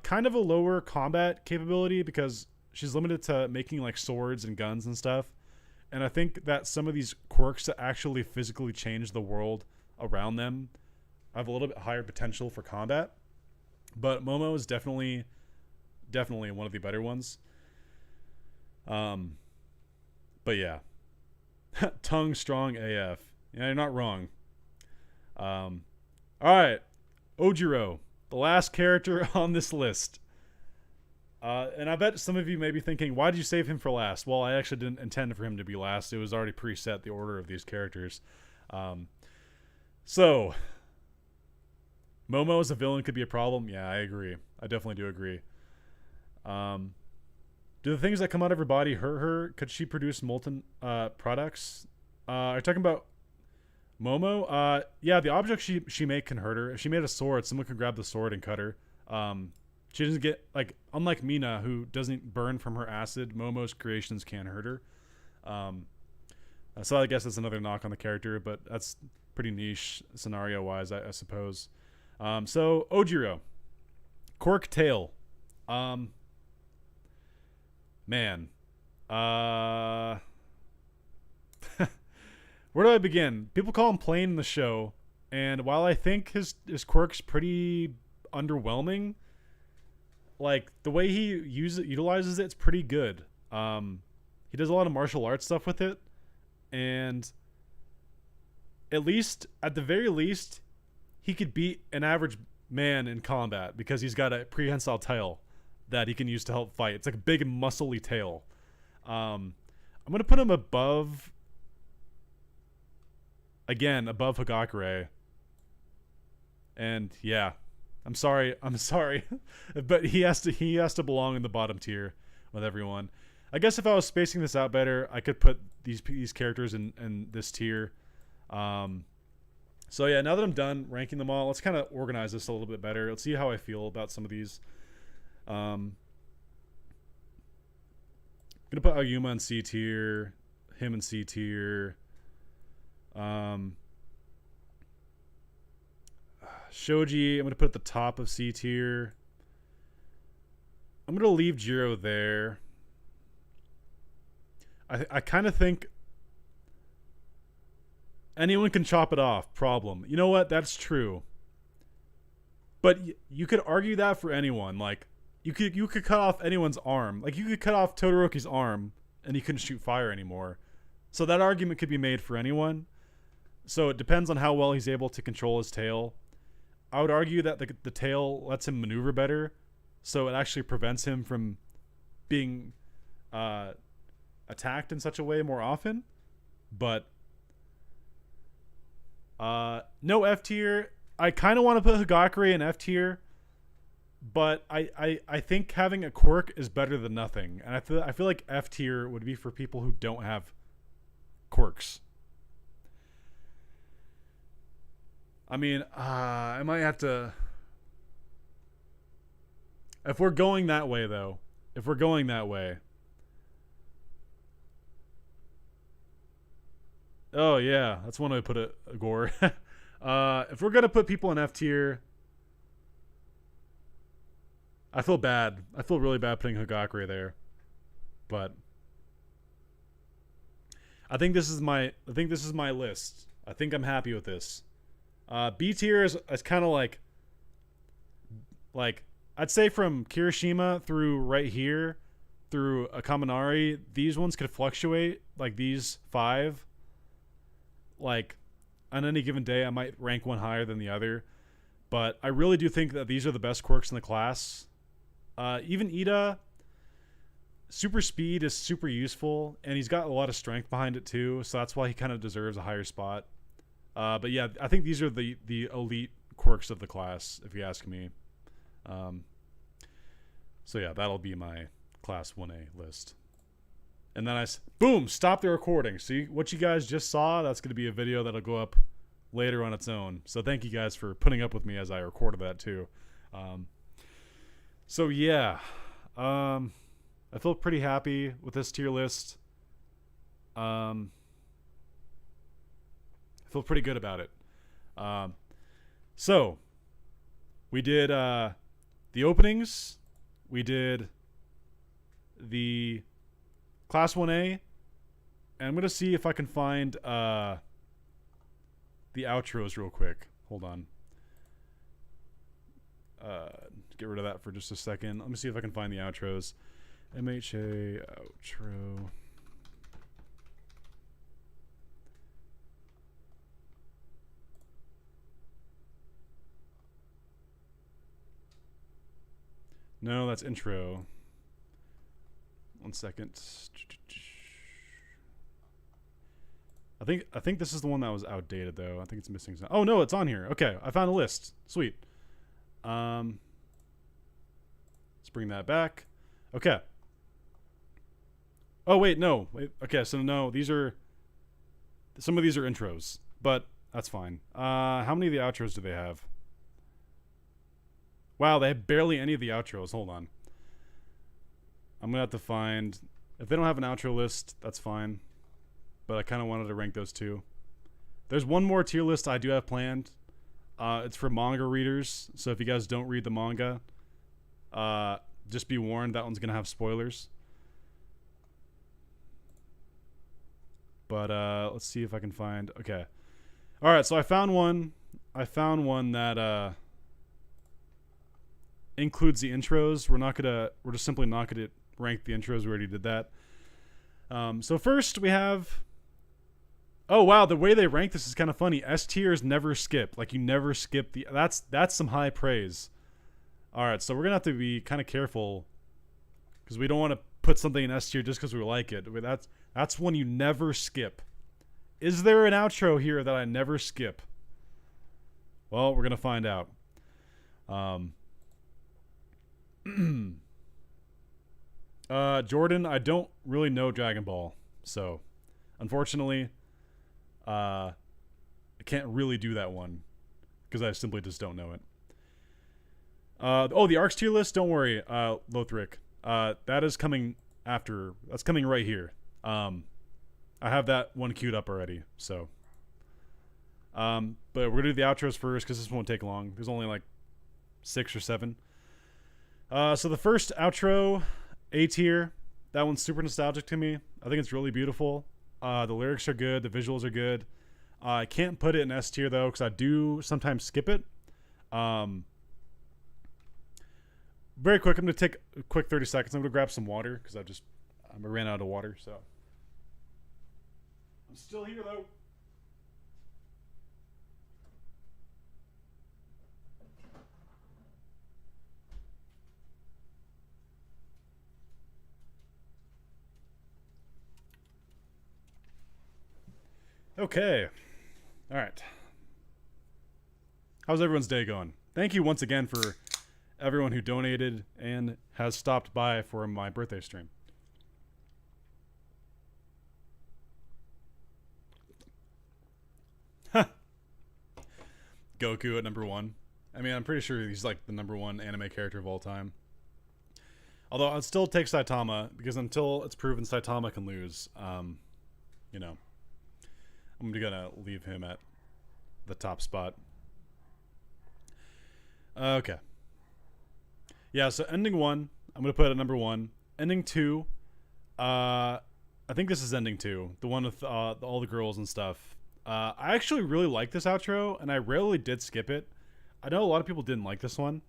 A: Kind of a lower combat capability because she's limited to making like swords and guns and stuff. And I think that some of these quirks that actually physically change the world around them have a little bit higher potential for combat. But Momo is definitely one of the better ones. But yeah, tongue strong AF. Yeah, you're not wrong. All right, Ojiro, the last character on this list. And I bet some of you may be thinking, why did you save him for last? Well, I actually didn't intend for him to be last. It was already preset, the order of these characters. So, Momo as a villain could be a problem. Yeah, I agree. I definitely do agree. Do the things that come out of her body hurt her? Could she produce molten products? Are you talking about Momo? Yeah, the object she made can hurt her. If she made a sword, someone could grab the sword and cut her. She doesn't get, like, unlike Mina, who doesn't burn from her acid, Momo's creations can hurt her. So I guess that's another knock on the character, but that's pretty niche scenario-wise, I suppose. So, Ojiro. Quirk tail. Man. Where do I begin? People call him plain in the show, and while I think his quirk's pretty underwhelming, like, the way he utilizes it's pretty good. He does a lot of martial arts stuff with it, and at the very least, he could beat an average man in combat because he's got a prehensile tail that he can use to help fight. It's like a big muscly tail. I'm gonna put him above Hagakure. And yeah, I'm sorry, but he has to belong in the bottom tier with everyone. I guess if I was spacing this out better, I could put these characters in this tier. So yeah, now that I'm done ranking them all, let's kind of organize this a little bit better. Let's see how I feel about some of these. Gonna put Ayuma in C tier, him in C tier. Shoji, I'm gonna put at the top of C tier. I'm gonna leave Jiro there. I kind of think anyone can chop it off. Problem. You know what? That's true. But you could argue that for anyone. Like, you could cut off anyone's arm. Like, you could cut off Todoroki's arm and he couldn't shoot fire anymore. So that argument could be made for anyone. So it depends on how well he's able to control his tail. I would argue that the tail lets him maneuver better, so it actually prevents him from being attacked in such a way more often. But no F tier. I kind of want to put Hagakure in F tier, but I think having a quirk is better than nothing. And I feel like F tier would be for people who don't have quirks. I mean, I might have to... If we're going that way, though. If we're going that way. Oh, yeah. That's one way to put it, Gore. If we're going to put people in F tier... I feel bad. I feel really bad putting Hagakure there. But... I think this is my list. I think I'm happy with this. B tier is kind of like I'd say from Kirishima through right here through a Kaminari, these ones could fluctuate. Like these 5, like on any given day I might rank one higher than the other, but I really do think that these are the best quirks in the class. Even Ida, super speed is super useful, and he's got a lot of strength behind it too, so that's why he kind of deserves a higher spot. But yeah, I think these are the elite quirks of the class, if you ask me. So yeah, that'll be my class 1A list. And then boom, stop the recording. See what you guys just saw? That's going to be a video that'll go up later on its own. So thank you guys for putting up with me as I recorded that too. So yeah, I feel pretty happy with this tier list. I feel pretty good about it. So we did the openings. We did the Class 1A. And I'm going to see if I can find the outros real quick. Hold on. Get rid of that for just a second. Let me see if I can find the outros. MHA outro. No, that's intro. 1 second. I think this is the one that was outdated though. I think it's missing some. Oh no, it's on here. Okay, I found a list. Sweet. Let's bring that back. Okay. Oh wait, no. Wait, okay, so no, some of these are intros, but that's fine. How many of the outros do they have? Wow, they have barely any of the outros. Hold on. I'm going to have to find... If they don't have an outro list, that's fine. But I kind of wanted to rank those two. There's one more tier list I do have planned. It's for manga readers. So if you guys don't read the manga, just be warned, that one's going to have spoilers. But let's see if I can find... Okay. Alright, so I found one. That... includes the intros. We're just simply not gonna rank the intros. We already did that. So first we have, oh wow, the way they rank this is kind of funny. S tiers never skip. Like you never skip that's some high praise. All right, so we're gonna have to be kind of careful because we don't want to put something in S tier just because we like it. That's one you never skip. Is there an outro here that I never skip? Well, we're gonna find out. Jordan, I don't really know Dragon Ball, so unfortunately, I can't really do that one because I simply just don't know it. Oh, the ARCs tier list. Don't worry, Lothric. That is coming after. That's coming right here. I have that one queued up already. So, but we're gonna do the outros first because this won't take long. There's only like 6 or 7. So the first outro, A tier, that one's super nostalgic to me. I think it's really beautiful. The lyrics are good. The visuals are good. I can't put it in S tier though, because I do sometimes skip it. Very quick, I'm going to take a quick 30 seconds. I'm going to grab some water, because I ran out of water, so. I'm still here though. Okay. All right. How's everyone's day going? Thank you once again for everyone who donated and has stopped by for my birthday stream. Goku at number 1. I mean, I'm pretty sure he's like the number 1 anime character of all time. Although I'd still take Saitama, because until it's proven Saitama can lose, you know, I'm gonna leave him at the top spot. Okay. Yeah, so ending 1, I'm gonna put at number 1. Ending 2, I think this is ending 2, the one with all the girls and stuff. I actually really like this outro, and I rarely did skip it. I know a lot of people didn't like this one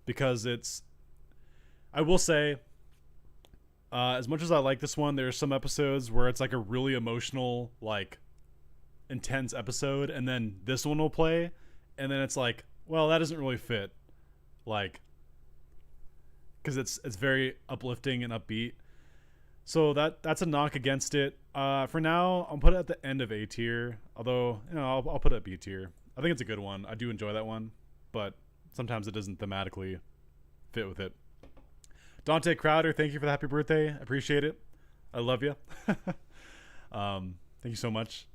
A: because it's. I will say, as much as I like this one, there's some episodes where it's like a really emotional, like, intense episode, and then this one will play, and then it's like, well, that doesn't really fit, like, because it's very uplifting and upbeat. So that's a knock against it. For now, I'll put it at the end of A tier. Although, I'll put it at B tier. I think it's a good one. I do enjoy that one, but sometimes it doesn't thematically fit with it. Dante Crowder, thank you for the happy birthday. I appreciate it. I love you. Thank you so much.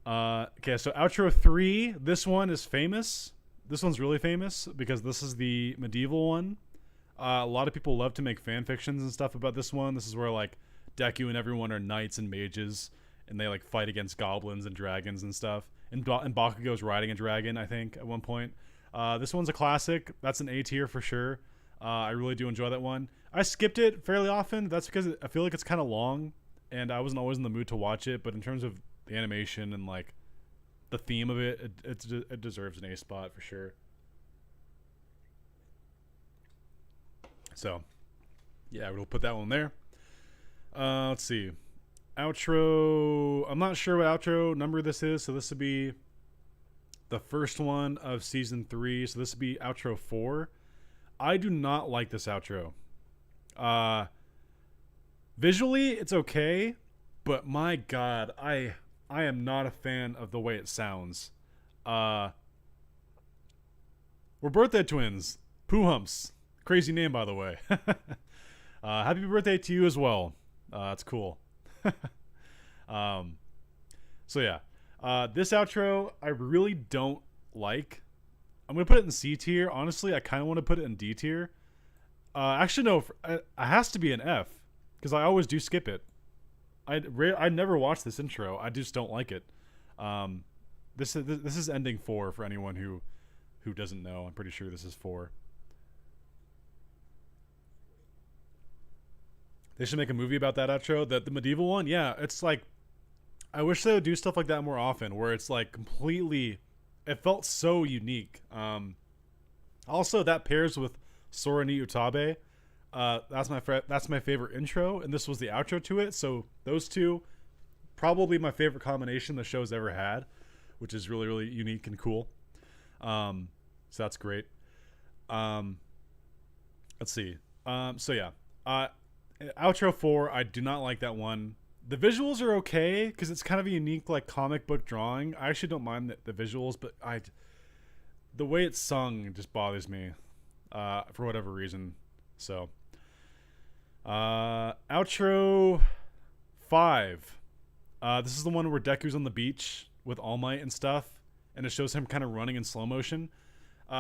A: Okay, so outro 3. This one is famous. This one's really famous because this is the medieval one. A lot of people love to make fan fictions and stuff about this one. This is where like Deku and everyone are knights and mages, and they like fight against goblins and dragons and stuff. And Bakugo's riding a dragon, I think, at one point. This one's a classic. That's an A tier for sure. I really do enjoy that one. I skipped it fairly often. That's because I feel like it's kind of long, and I wasn't always in the mood to watch it. But in terms of the animation and like the theme of it, it deserves an A spot for sure. So, yeah, we'll put that one there. Let's see. Outro. I'm not sure what outro number this is, so this would be the first one of season 3. So this would be outro 4. I do not like this outro. Visually, it's okay, but my God, I am not a fan of the way it sounds. We're birthday twins. Poo Humps. Crazy name, by the way. Happy birthday to you as well. That's cool. So yeah, this outro I really don't like. I'm gonna put it in C tier. Honestly, I kind of want to put it in D tier. Actually, no, it has to be an F because I always do skip it. I never watch this intro. I just don't like it. This is ending 4 for anyone who doesn't know. I'm pretty sure this is 4. They should make a movie about that outro. The medieval one, yeah. It's like, I wish they would do stuff like that more often, where it's like completely, it felt so unique. Also, that pairs with Sora ni Utabe. That's my favorite intro, and this was the outro to it. So those two, probably my favorite combination the show's ever had, which is really, really unique and cool. So that's great. Let's see. So yeah. Outro 4, I do not like that one. The visuals are okay because it's kind of a unique like comic book drawing. I actually don't mind the visuals, but the way it's sung just bothers me for whatever reason. So outro 5. This is the one where Deku's on the beach with All Might and stuff, and it shows him kind of running in slow motion.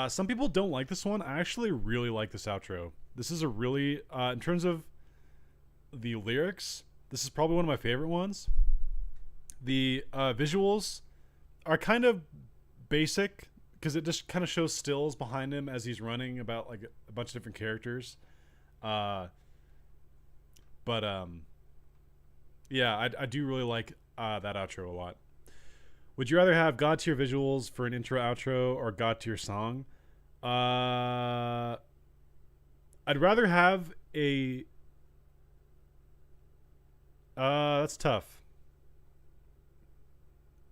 A: Some people don't like this one. I actually really like this outro. This is a really in terms of the lyrics, this is probably one of my favorite ones. The visuals are kind of basic because it just kind of shows stills behind him as he's running about like a bunch of different characters. Yeah, I do really like that outro a lot. Would you rather have God tier visuals for an intro outro or God tier song? I'd rather have a that's tough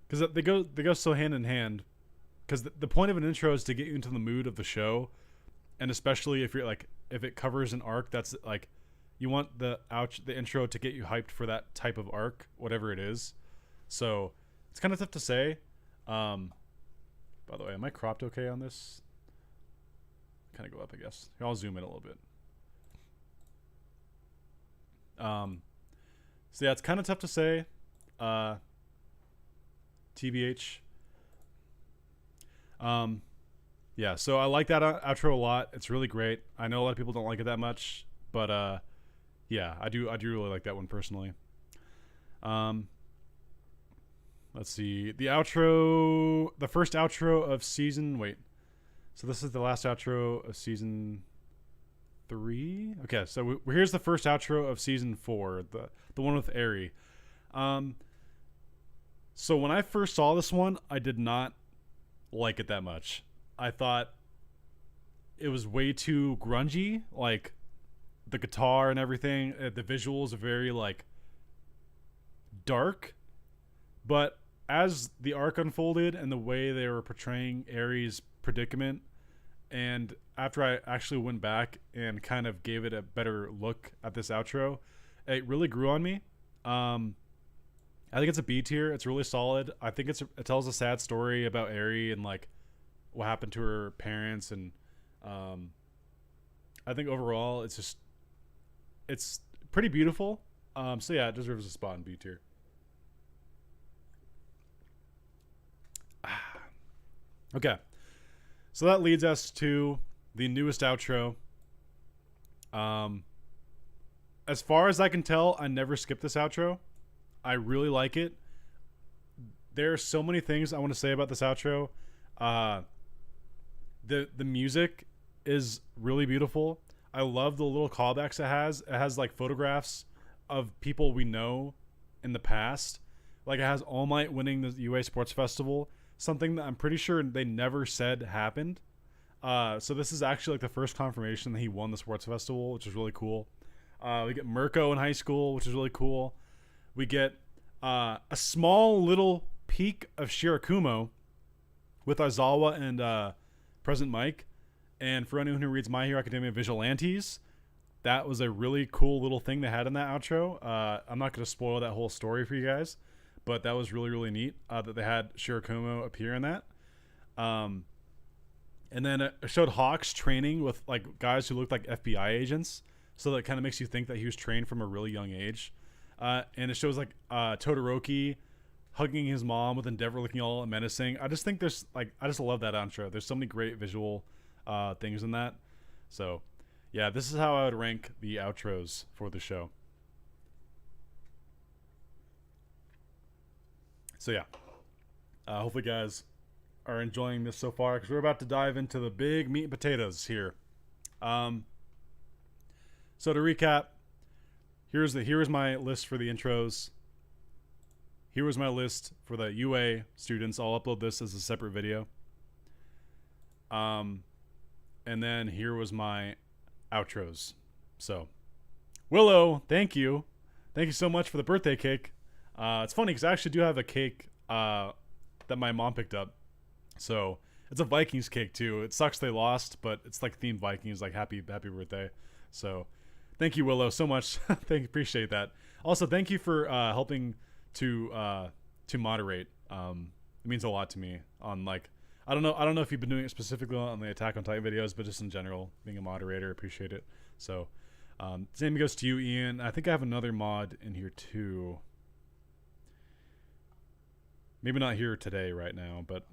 A: because they go so hand in hand. Because the point of an intro is to get you into the mood of the show, and especially if you're like if it covers an arc that's like you want the intro to get you hyped for that type of arc, whatever it is. So it's kind of tough to say. By the way, am I cropped okay on this? Kind of go up, I guess. Here, I'll zoom in a little bit. So yeah, it's kind of tough to say. TBH. Yeah, so I like that outro a lot. It's really great. I know a lot of people don't like it that much, but yeah, I do really like that one personally. Let's see. The first outro of season, so this is the last outro of season 3. Okay, so here's the first outro of season 4, the one with Eri. So when I first saw this one, I did not like it that much. I thought it was way too grungy, like the guitar and everything. The visuals are very like dark, but as the arc unfolded and the way they were portraying Eri's predicament, and after I actually went back and kind of gave it a better look at this outro, It really grew on me. I think it's a B tier. It's really solid. I think it tells a sad story about Eri and like what happened to her parents, and I think overall it's pretty beautiful. So yeah, it deserves a spot in B tier. Okay, so that leads us to the newest outro. As far as I can tell, I never skipped this outro. I really like it. There are so many things I want to say about this outro. The music is really beautiful. I love the little callbacks it has. It has like photographs of people we know in the past. Like it has All Might winning the UA Sports Festival, something that I'm pretty sure they never said happened. So this is actually like the first confirmation that he won the sports festival, which is really cool. We get Mirko in high school, which is really cool. We get a small little peek of Shirakumo with Aizawa and President Mike. And for anyone who reads My Hero Academia Vigilantes, that was a really cool little thing they had in that outro. I'm not going to spoil that whole story for you guys, but that was really, really neat that they had Shirakumo appear in that. And then it showed Hawks training with like guys who looked like FBI agents. So that kind of makes you think that he was trained from a really young age. And it shows like Todoroki hugging his mom with Endeavor looking all menacing. I just think I just love that outro. There's so many great visual things in that. So yeah, this is how I would rank the outros for the show. So yeah, hopefully guys are enjoying this so far, because we're about to dive into the big meat and potatoes here. So to recap, here's my list for the intros. Here was my list for the UA students. I'll upload this as a separate video. And then here was my outros. So Willow, thank you so much for the birthday cake. It's funny because I actually do have a cake that my mom picked up. So it's a Vikings cake too. It sucks they lost, but it's like themed Vikings, like happy birthday. So thank you, Willow, so much. Appreciate that. Also, thank you for helping to moderate. It means a lot to me. On like, I don't know if you've been doing it specifically on the Attack on Titan videos, but just in general, being a moderator, appreciate it. So same goes to you, Ian. I think I have another mod in here too. Maybe not here today right now, but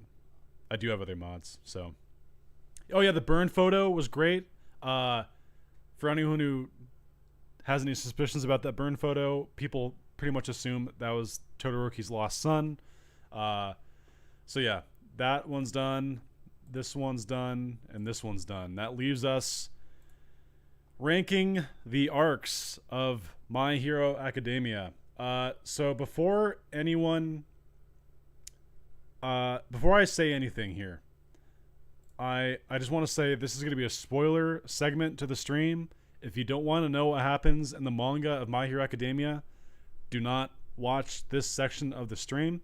A: I do have other mods. So, oh yeah, the burn photo was great. For anyone who has any suspicions about that burn photo, people pretty much assume that was Todoroki's lost son. So yeah, that one's done. This one's done, and this one's done. That leaves us ranking the arcs of My Hero Academia. So before I say anything here, I just want to say this is going to be a spoiler segment to the stream. If you don't want to know what happens in the manga of My Hero Academia, do not watch this section of the stream.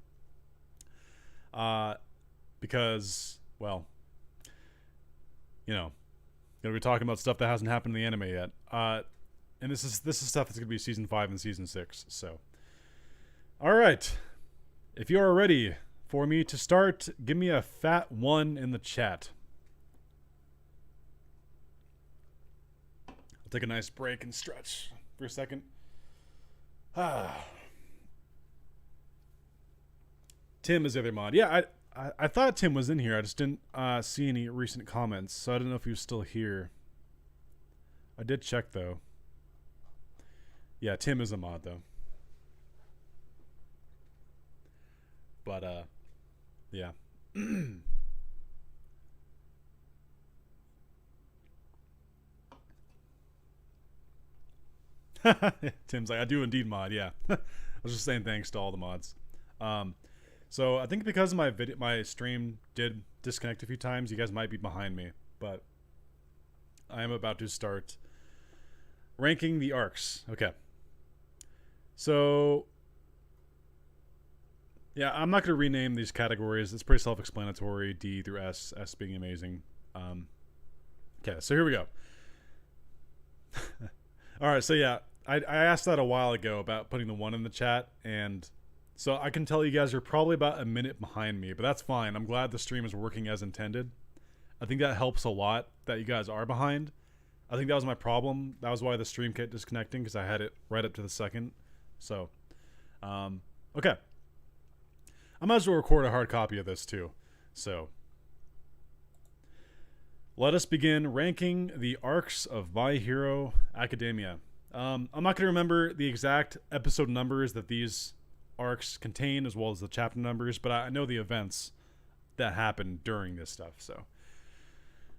A: Because, well, you know, gonna be talking about stuff that hasn't happened in the anime yet. And this is stuff that's gonna be season 5 and season 6. So, all right, if you are ready for me to start, give me a fat 1 in the chat. I'll take a nice break and stretch for a second. Tim is the other mod. Yeah, I thought Tim was in here. I just didn't see any recent comments, so I don't know if he was still here. I did check though. Yeah, Tim is a mod though. But yeah. Tim's like, I do indeed mod. Yeah. I was just saying thanks to all the mods. So I think because my stream did disconnect a few times, you guys might be behind me, but I am about to start ranking the arcs. Okay. So yeah, I'm not going to rename these categories. It's pretty self-explanatory. D through S, S being amazing. Okay, so here we go. All right, so yeah, I asked that a while ago about putting the 1 in the chat, and so I can tell you guys are probably about a minute behind me, but that's fine. I'm glad the stream is working as intended. I think that helps a lot that you guys are behind. I think that was my problem. That was why the stream kept disconnecting, because I had it right up to the second. So, okay. I might as well record a hard copy of this too. So, let us begin ranking the arcs of My Hero Academia. I'm not going to remember the exact episode numbers that these arcs contain, as well as the chapter numbers, but I know the events that happened during this stuff. So,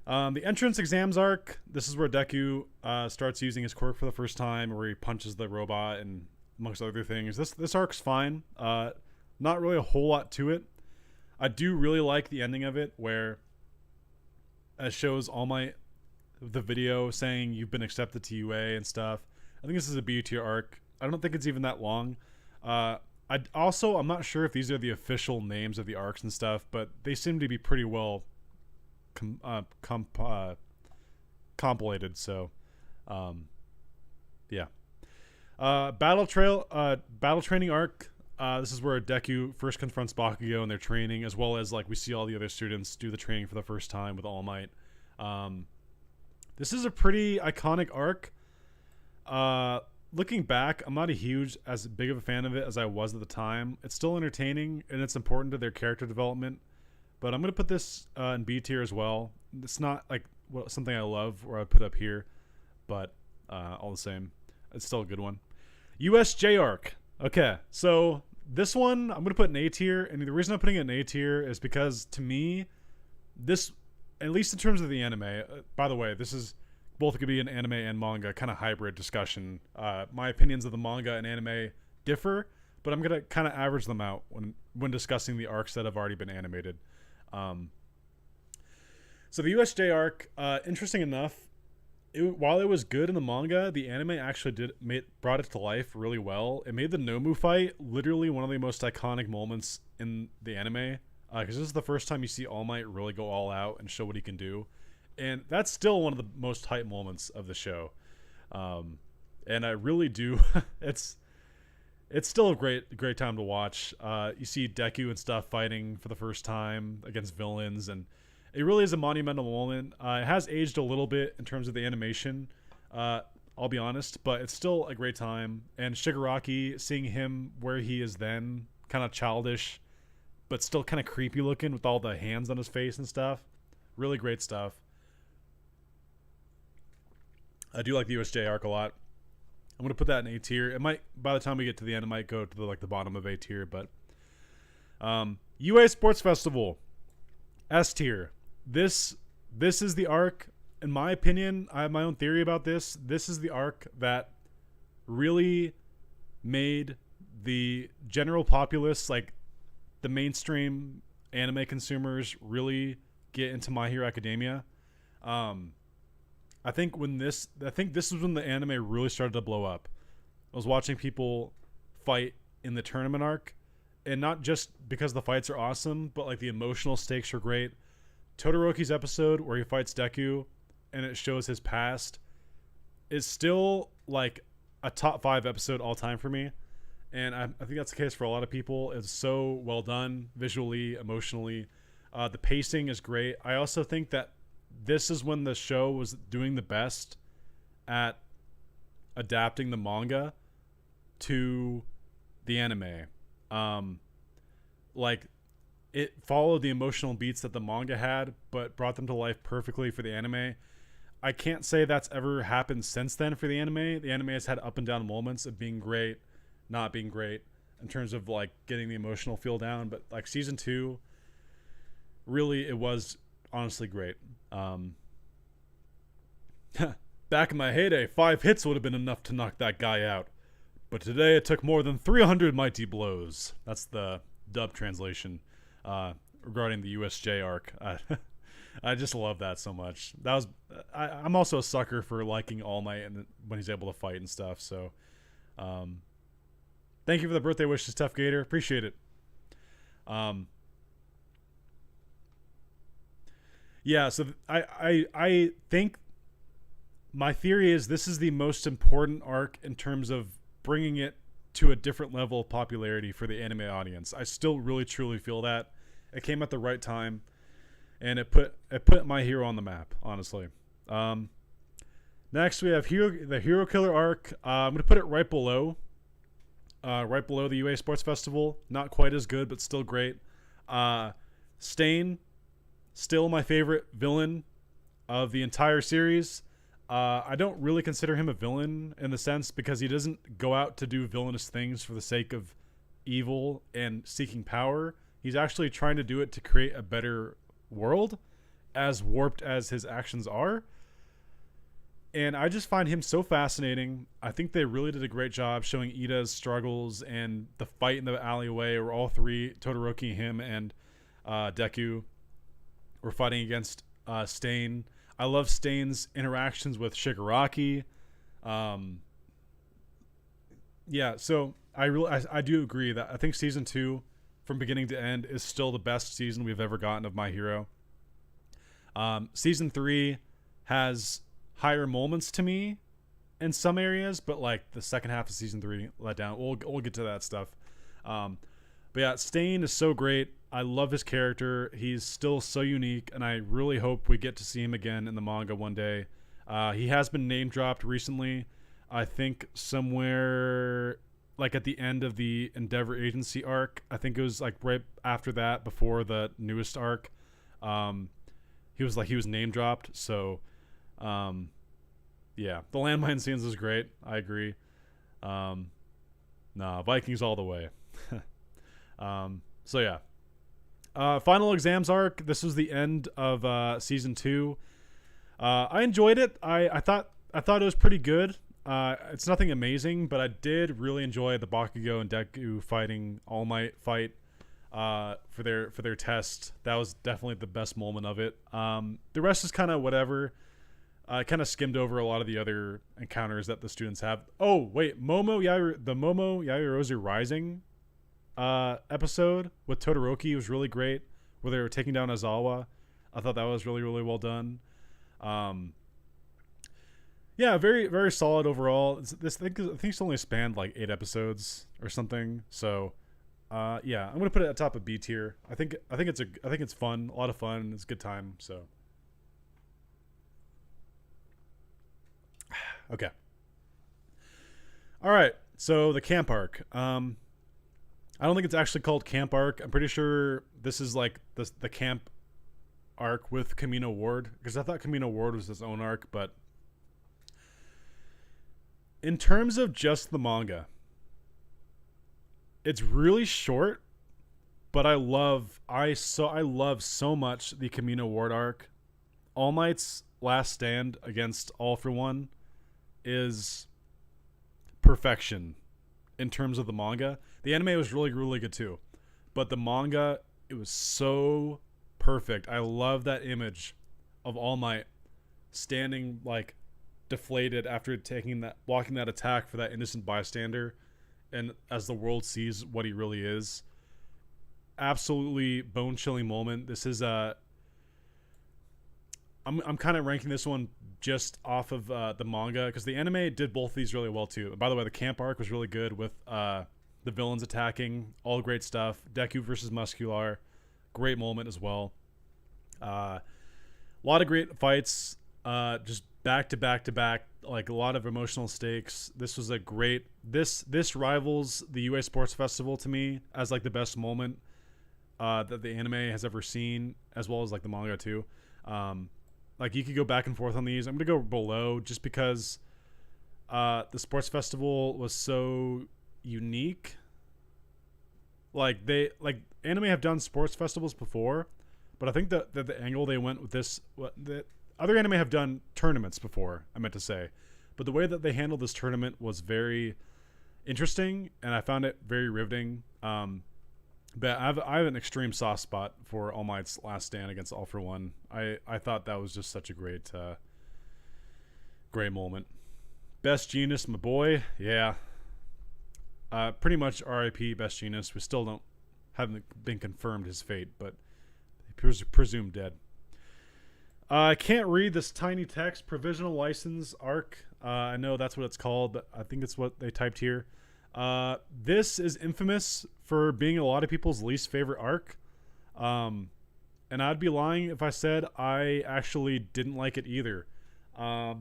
A: the entrance exams arc. This is where Deku starts using his quirk for the first time, where he punches the robot and amongst other things. This arc's fine. Not really a whole lot to it. I do really like the ending of it, where it shows All Might the video saying you've been accepted to UA and stuff. I think this is a B tier arc. I don't think it's even that long. I'm not sure if these are the official names of the arcs and stuff, but they seem to be pretty well compilated. So, yeah. Battle training arc. This is where Deku first confronts Bakugo in their training, as well as like we see all the other students do the training for the first time with All Might. This is a pretty iconic arc. Looking back, I'm not as big of a fan of it as I was at the time. It's still entertaining and it's important to their character development, but I'm gonna put this in B tier as well. It's not like something I love or I'd put up here, but all the same, it's still a good one. USJ arc. Okay, so this one I'm going to put in A tier, and the reason I'm putting it in A tier is because, to me, this, at least in terms of the anime, by the way, this is both could be an anime and manga kind of hybrid discussion. My opinions of the manga and anime differ, but I'm going to kind of average them out when discussing the arcs that have already been animated. So the USJ arc, interesting enough, while it was good in the manga, the anime actually brought it to life really well. It made the Nomu fight literally one of the most iconic moments in the anime, because this is the first time you see All Might really go all out and show what he can do, and that's still one of the most hype moments of the show. And I really do. It's still a great time to watch. You see Deku and stuff fighting for the first time against villains, and it really is a monumental moment. It has aged a little bit in terms of the animation, I'll be honest, but it's still a great time. And Shigaraki, seeing him where he is then, kind of childish, but still kind of creepy looking with all the hands on his face and stuff. Really great stuff. I do like the USJ arc a lot. I'm going to put that in A tier. It might, by the time we get to the end, it might go to the bottom of A tier, but UA Sports Festival, S tier. This is the arc, in my opinion. I have my own theory about this. This is the arc that really made the general populace, like the mainstream anime consumers, really get into My Hero Academia. I think this is when the anime really started to blow up. I was watching people fight in the tournament arc, and not just because the fights are awesome, but like the emotional stakes are great. Todoroki's episode where he fights Deku and it shows his past is still like a top 5 episode all time for me, and I think that's the case for a lot of people. It's so well done visually, emotionally. The pacing is great. I also think that this is when the show was doing the best at adapting the manga to the anime. Like, it followed the emotional beats that the manga had, but brought them to life perfectly for the anime. I can't say that's ever happened since then for the anime. The anime has had up and down moments of being great, not being great, in terms of like getting the emotional feel down. But like season 2, really, it was honestly great. Back in my heyday, 5 hits would have been enough to knock that guy out. But today it took more than 300 mighty blows. That's the dub translation regarding the USJ arc. I just love that so much. I'm also a sucker for liking All Might and when he's able to fight and stuff. So, thank you for the birthday wishes, Tough Gator. Appreciate it. Yeah. So I think my theory is this is the most important arc in terms of bringing it to a different level of popularity for the anime audience. I still really truly feel that it came at the right time, and it put My Hero on the map. Honestly, next we have the Hero Killer arc. I'm gonna put it right below the UA Sports Festival. Not quite as good, but still great. Stain, still my favorite villain of the entire series. I don't really consider him a villain in the sense because he doesn't go out to do villainous things for the sake of evil and seeking power. He's actually trying to do it to create a better world, as warped as his actions are. And I just find him so fascinating. I think they really did a great job showing Ida's struggles and the fight in the alleyway where all three, Todoroki, him, and Deku, were fighting against Stain. I love Stain's interactions with Shigaraki. Yeah, so I do agree that I think season 2, from beginning to end, is still the best season we've ever gotten of My Hero. Season 3 has higher moments to me in some areas, but like the second half of season 3 let down. We'll get to that stuff. But yeah, Stain is so great. I love his character. He's still so unique, and I really hope we get to see him again in the manga one day. He has been name dropped recently. I think somewhere like at the end of the Endeavor Agency arc. I think it was like right after that, before the newest arc. He was name dropped. So, yeah, the landmine scenes is great. I agree. Vikings all the way. So yeah. Final exams arc. This was the end of season 2. I enjoyed it. I thought it was pretty good. It's nothing amazing, but I did really enjoy the Bakugo and Deku fighting All Might fight for their test. That was definitely the best moment of it. The rest is kind of whatever. I kind of skimmed over a lot of the other encounters that the students have. Oh wait, the Momo Yaoyorozu Rising episode with Todoroki was really great, where they were taking down Aizawa. I thought that was really, really well done. Yeah, very, very solid overall. I think it's only spanned like 8 episodes or something. So, yeah, I'm gonna put it at top of B tier. I think it's fun, a lot of fun. It's a good time. So, okay. All right. So the camp arc. I don't think it's actually called camp arc. I'm pretty sure this is like the camp arc with Kamino Ward, because I thought Kamino Ward was his own arc. But in terms of just the manga, it's really short, but I love so much the Kamino Ward arc. All Might's last stand against All for One is perfection in terms of the manga. The anime was really, really good too, but the manga, it was so perfect. I love that image of All Might standing like deflated after blocking that attack for that innocent bystander, and as the world sees what he really is. Absolutely bone-chilling moment. This is I'm kind of ranking this one just off of the manga, because the anime did both of these really well too. By the way, the camp arc was really good with the villains attacking, all great stuff. Deku versus Muscular, great moment as well. A lot of great fights, just back to back to back, like a lot of emotional stakes. This was a great, this rivals the UA Sports Festival to me as like the best moment that the anime has ever seen, as well as like the manga too. Like you could go back and forth on these. I'm gonna go below just because the sports festival was so unique. Like anime have done sports festivals before, but I think that the angle they went with this, the other anime have done tournaments before, I meant to say, but the way that they handled this tournament was very interesting, and I found it very riveting. But I have an extreme soft spot for All Might's last stand against All for One. I thought that was just such a great moment. Best Genius, my boy. Yeah. Pretty much RIP Best Genius. We still haven't been confirmed his fate, but presumed dead. I can't read this tiny text. Provisional license arc. I know that's what it's called, but I think it's what they typed here. This is infamous for being a lot of people's least favorite arc. And I'd be lying if I said I actually didn't like it either. Or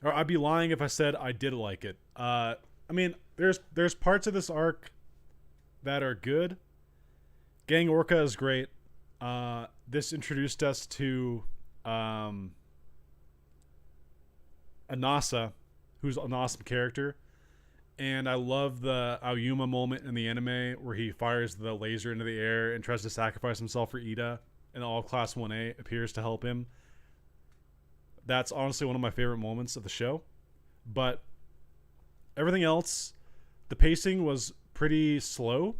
A: I'd be lying if I said I did like it. I mean, there's parts of this arc that are good. Gang Orca is great. This introduced us to Anasa, who's an awesome character. And I love the Aoyama moment in the anime where he fires the laser into the air and tries to sacrifice himself for Ida, and all Class 1A appears to help him. That's honestly one of my favorite moments of the show. But everything else, the pacing was pretty slow.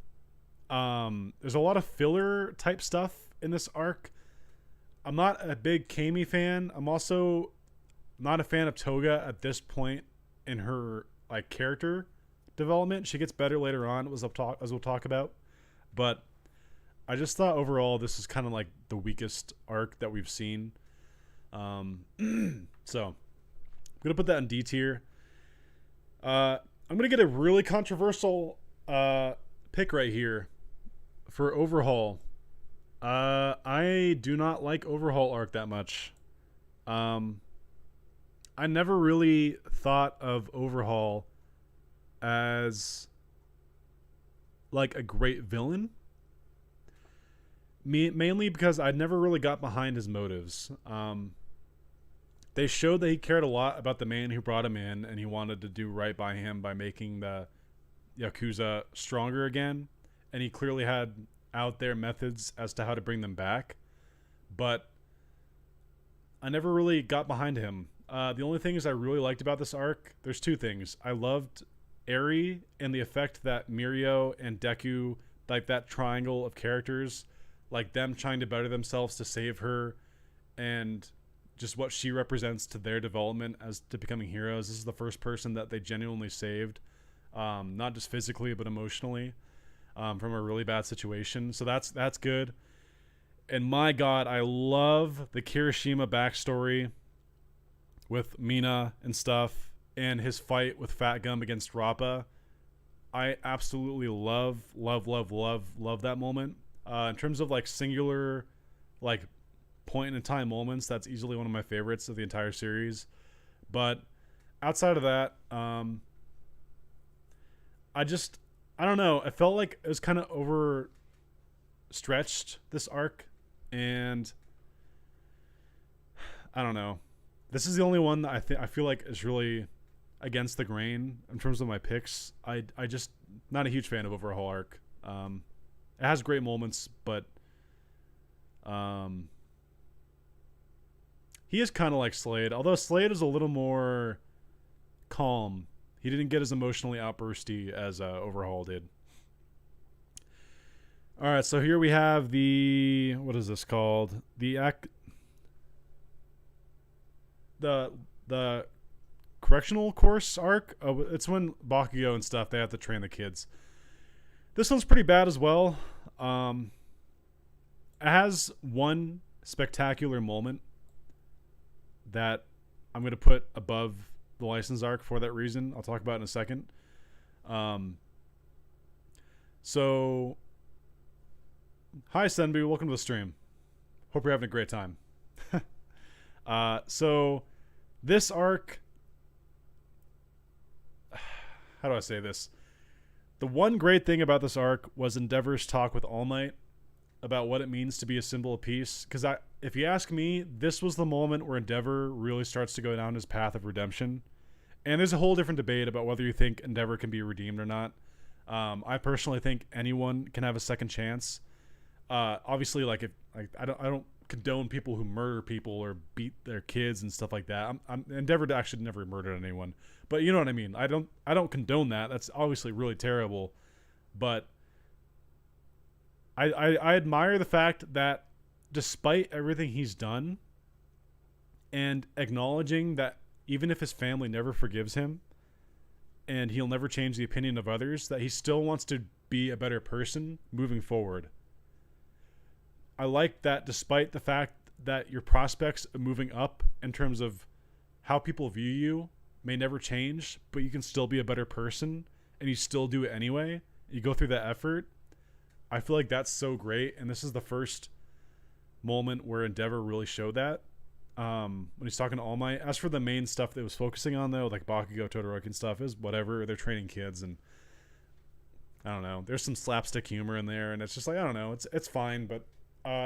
A: There's a lot of filler type stuff in this arc. I'm not a big Kami fan. I'm also not a fan of Toga at this point in her like character development. She gets better later on, as we'll talk about. But I just thought overall this is kind of like the weakest arc that we've seen. So I'm gonna put that in D tier. I'm gonna get a really controversial pick right here for Overhaul. I do not like Overhaul arc that much. I never really thought of Overhaul as like a great villain. Mainly because I never really got behind his motives. They showed that he cared a lot about the man who brought him in, and he wanted to do right by him by making the Yakuza stronger again. And he clearly had out there methods as to how to bring them back. But I never really got behind him. The only things I really liked about this arc, there's two things. I loved Eri and the effect that Mirio and Deku, like that triangle of characters, like them trying to better themselves to save her, and just what she represents to their development as to becoming heroes. This is the first person that they genuinely saved, not just physically but emotionally, from a really bad situation. So that's good. And my God, I love the Kirishima backstory with Mina and stuff, and his fight with Fat Gum against Rappa. I absolutely love that moment. In terms of like singular, like point in time moments, that's easily one of my favorites of the entire series. But outside of that, I don't know. I felt like it was kind of overstretched, this arc, and I don't know. This is the only one that I feel like is really against the grain in terms of my picks. I just not a huge fan of Overhaul arc. It has great moments, but he is kind of like Slade, although Slade is a little more calm. He didn't get as emotionally outbursty as Overhaul did. All right, so here we have the, what is this called? The correctional course arc. It's when Bakugo and stuff, they have to train the kids. This one's pretty bad as well. It has one spectacular moment that I'm going to put above the license arc for that reason. I'll talk about it in a second. So, hi Senbu, welcome to the stream. Hope you're having a great time. So, this arc, how do I say this? The one great thing about this arc was Endeavor's talk with All Might about what it means to be a symbol of peace. Because if you ask me, this was the moment where Endeavor really starts to go down his path of redemption. And there's a whole different debate about whether you think Endeavor can be redeemed or not. I personally think anyone can have a second chance. Obviously, like I don't condone people who murder people or beat their kids and stuff like that. I'm Endeavor to actually never murdered anyone, but you know what I mean. I don't condone that. That's obviously really terrible, but I admire the fact that despite everything he's done, and acknowledging that even if his family never forgives him, and he'll never change the opinion of others, that he still wants to be a better person moving forward. I like that despite the fact that your prospects of moving up in terms of how people view you may never change, but you can still be a better person and you still do it anyway. You go through that effort. I feel like that's so great. And this is the first moment where Endeavor really showed that. When he's talking to All Might. As for the main stuff that it was focusing on, though, like Bakugo, Todoroki and stuff, is whatever. They're training kids, and I don't know. There's some slapstick humor in there, and it's just like, I don't know. It's fine, but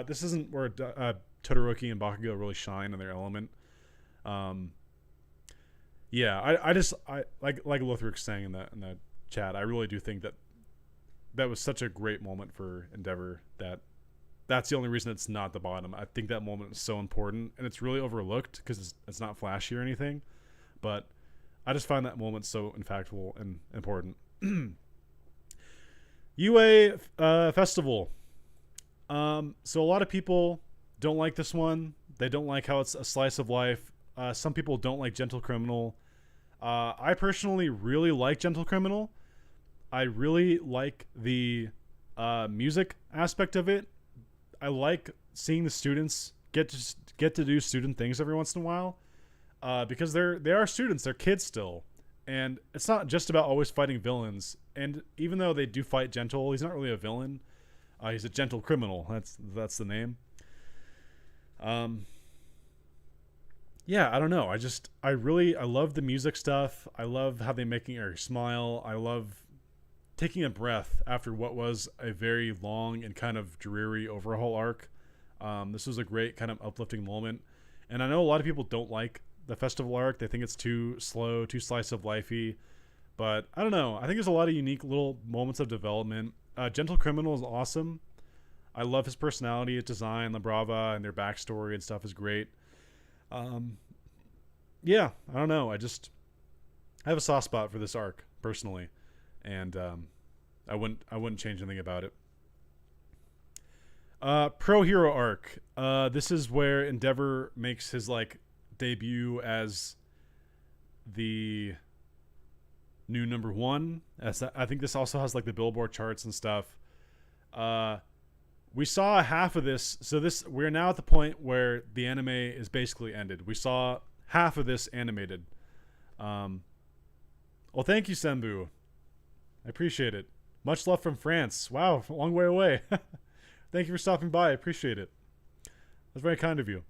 A: this isn't where Todoroki and Bakugo really shine in their element. Yeah, I like Lothric saying in the chat. I really do think that was such a great moment for Endeavor that's the only reason it's not the bottom. I think that moment is so important, and it's really overlooked because it's not flashy or anything. But I just find that moment so impactful and important. UA Festival. So a lot of people don't like this one. They don't like how it's a slice of life. Some people don't like Gentle Criminal. I personally really like Gentle Criminal. I really like the music aspect of it. I like seeing the students get to do student things every once in a while, because they are students, they're kids still, and it's not just about always fighting villains. And even though they do fight Gentle, he's not really a villain. He's a gentle criminal. That's the name. Yeah, I don't know. I love the music stuff. I love how they're making her smile. I love taking a breath after what was a very long and kind of dreary overhaul arc. This was a great kind of uplifting moment. And I know a lot of people don't like the festival arc. They think it's too slow, too slice of lifey. But I don't know. I think there's a lot of unique little moments of development. Gentle Criminal is awesome. I love his personality, his design, La Brava, and their backstory and stuff is great. Yeah, I don't know. I have a soft spot for this arc personally. And I wouldn't change anything about it. Pro Hero arc. This is where Endeavor makes his debut as the new number one. I think this also has the Billboard charts and stuff. We saw half of this, so we're now at the point where the anime is basically ended. We saw half of this animated. Well, thank you, Sembu. I appreciate it. Much love from France. Wow, a long way away. Thank you for stopping by. I appreciate it. That's very kind of you.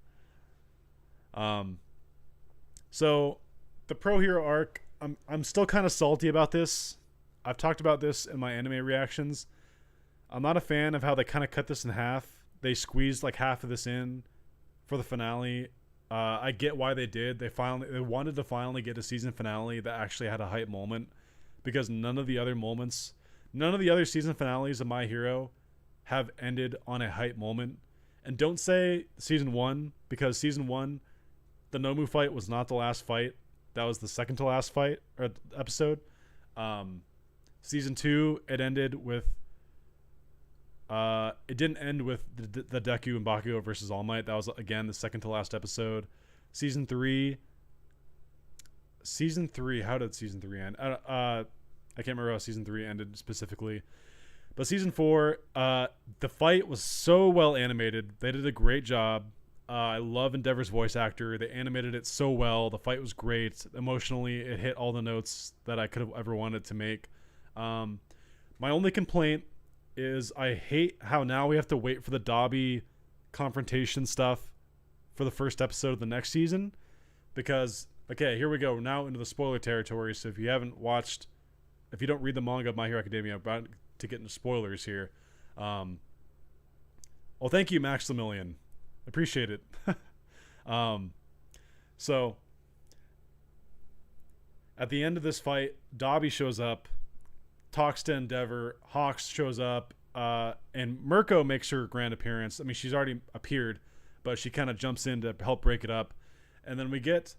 A: So the Pro Hero arc, I'm still kind of salty about this. I've talked about this in my anime reactions. I'm not a fan of how they kind of cut this in half. They squeezed half of this in for the finale. I get why they did. They wanted to finally get a season finale that actually had a hype moment. Because none of the other season finales of My Hero have ended on a hype moment. And don't say season 1, because season 1, the Nomu fight was not the last fight. That was the second to last fight or episode. Season 2, it ended with it didn't end with the Deku and Bakugo versus All Might. That was again the second to last episode. Season 3, how did season 3 end? I can't remember how season 3 ended specifically. But season 4, the fight was so well animated. They did a great job. I love Endeavor's voice actor. They animated it so well. The fight was great. Emotionally, it hit all the notes that I could have ever wanted to make. My only complaint is I hate how now we have to wait for the Dobby confrontation stuff for the first episode of the next season. Because, okay, here we go. We're now into the spoiler territory. So if you don't read the manga of My Hero Academia, I'm about to get into spoilers here. Well, thank you, Maximilian. Appreciate it. So, at the end of this fight, Dobby shows up, talks to Endeavor, Hawks shows up, and Mirko makes her grand appearance. I mean, she's already appeared, but she kind of jumps in to help break it up. And then we get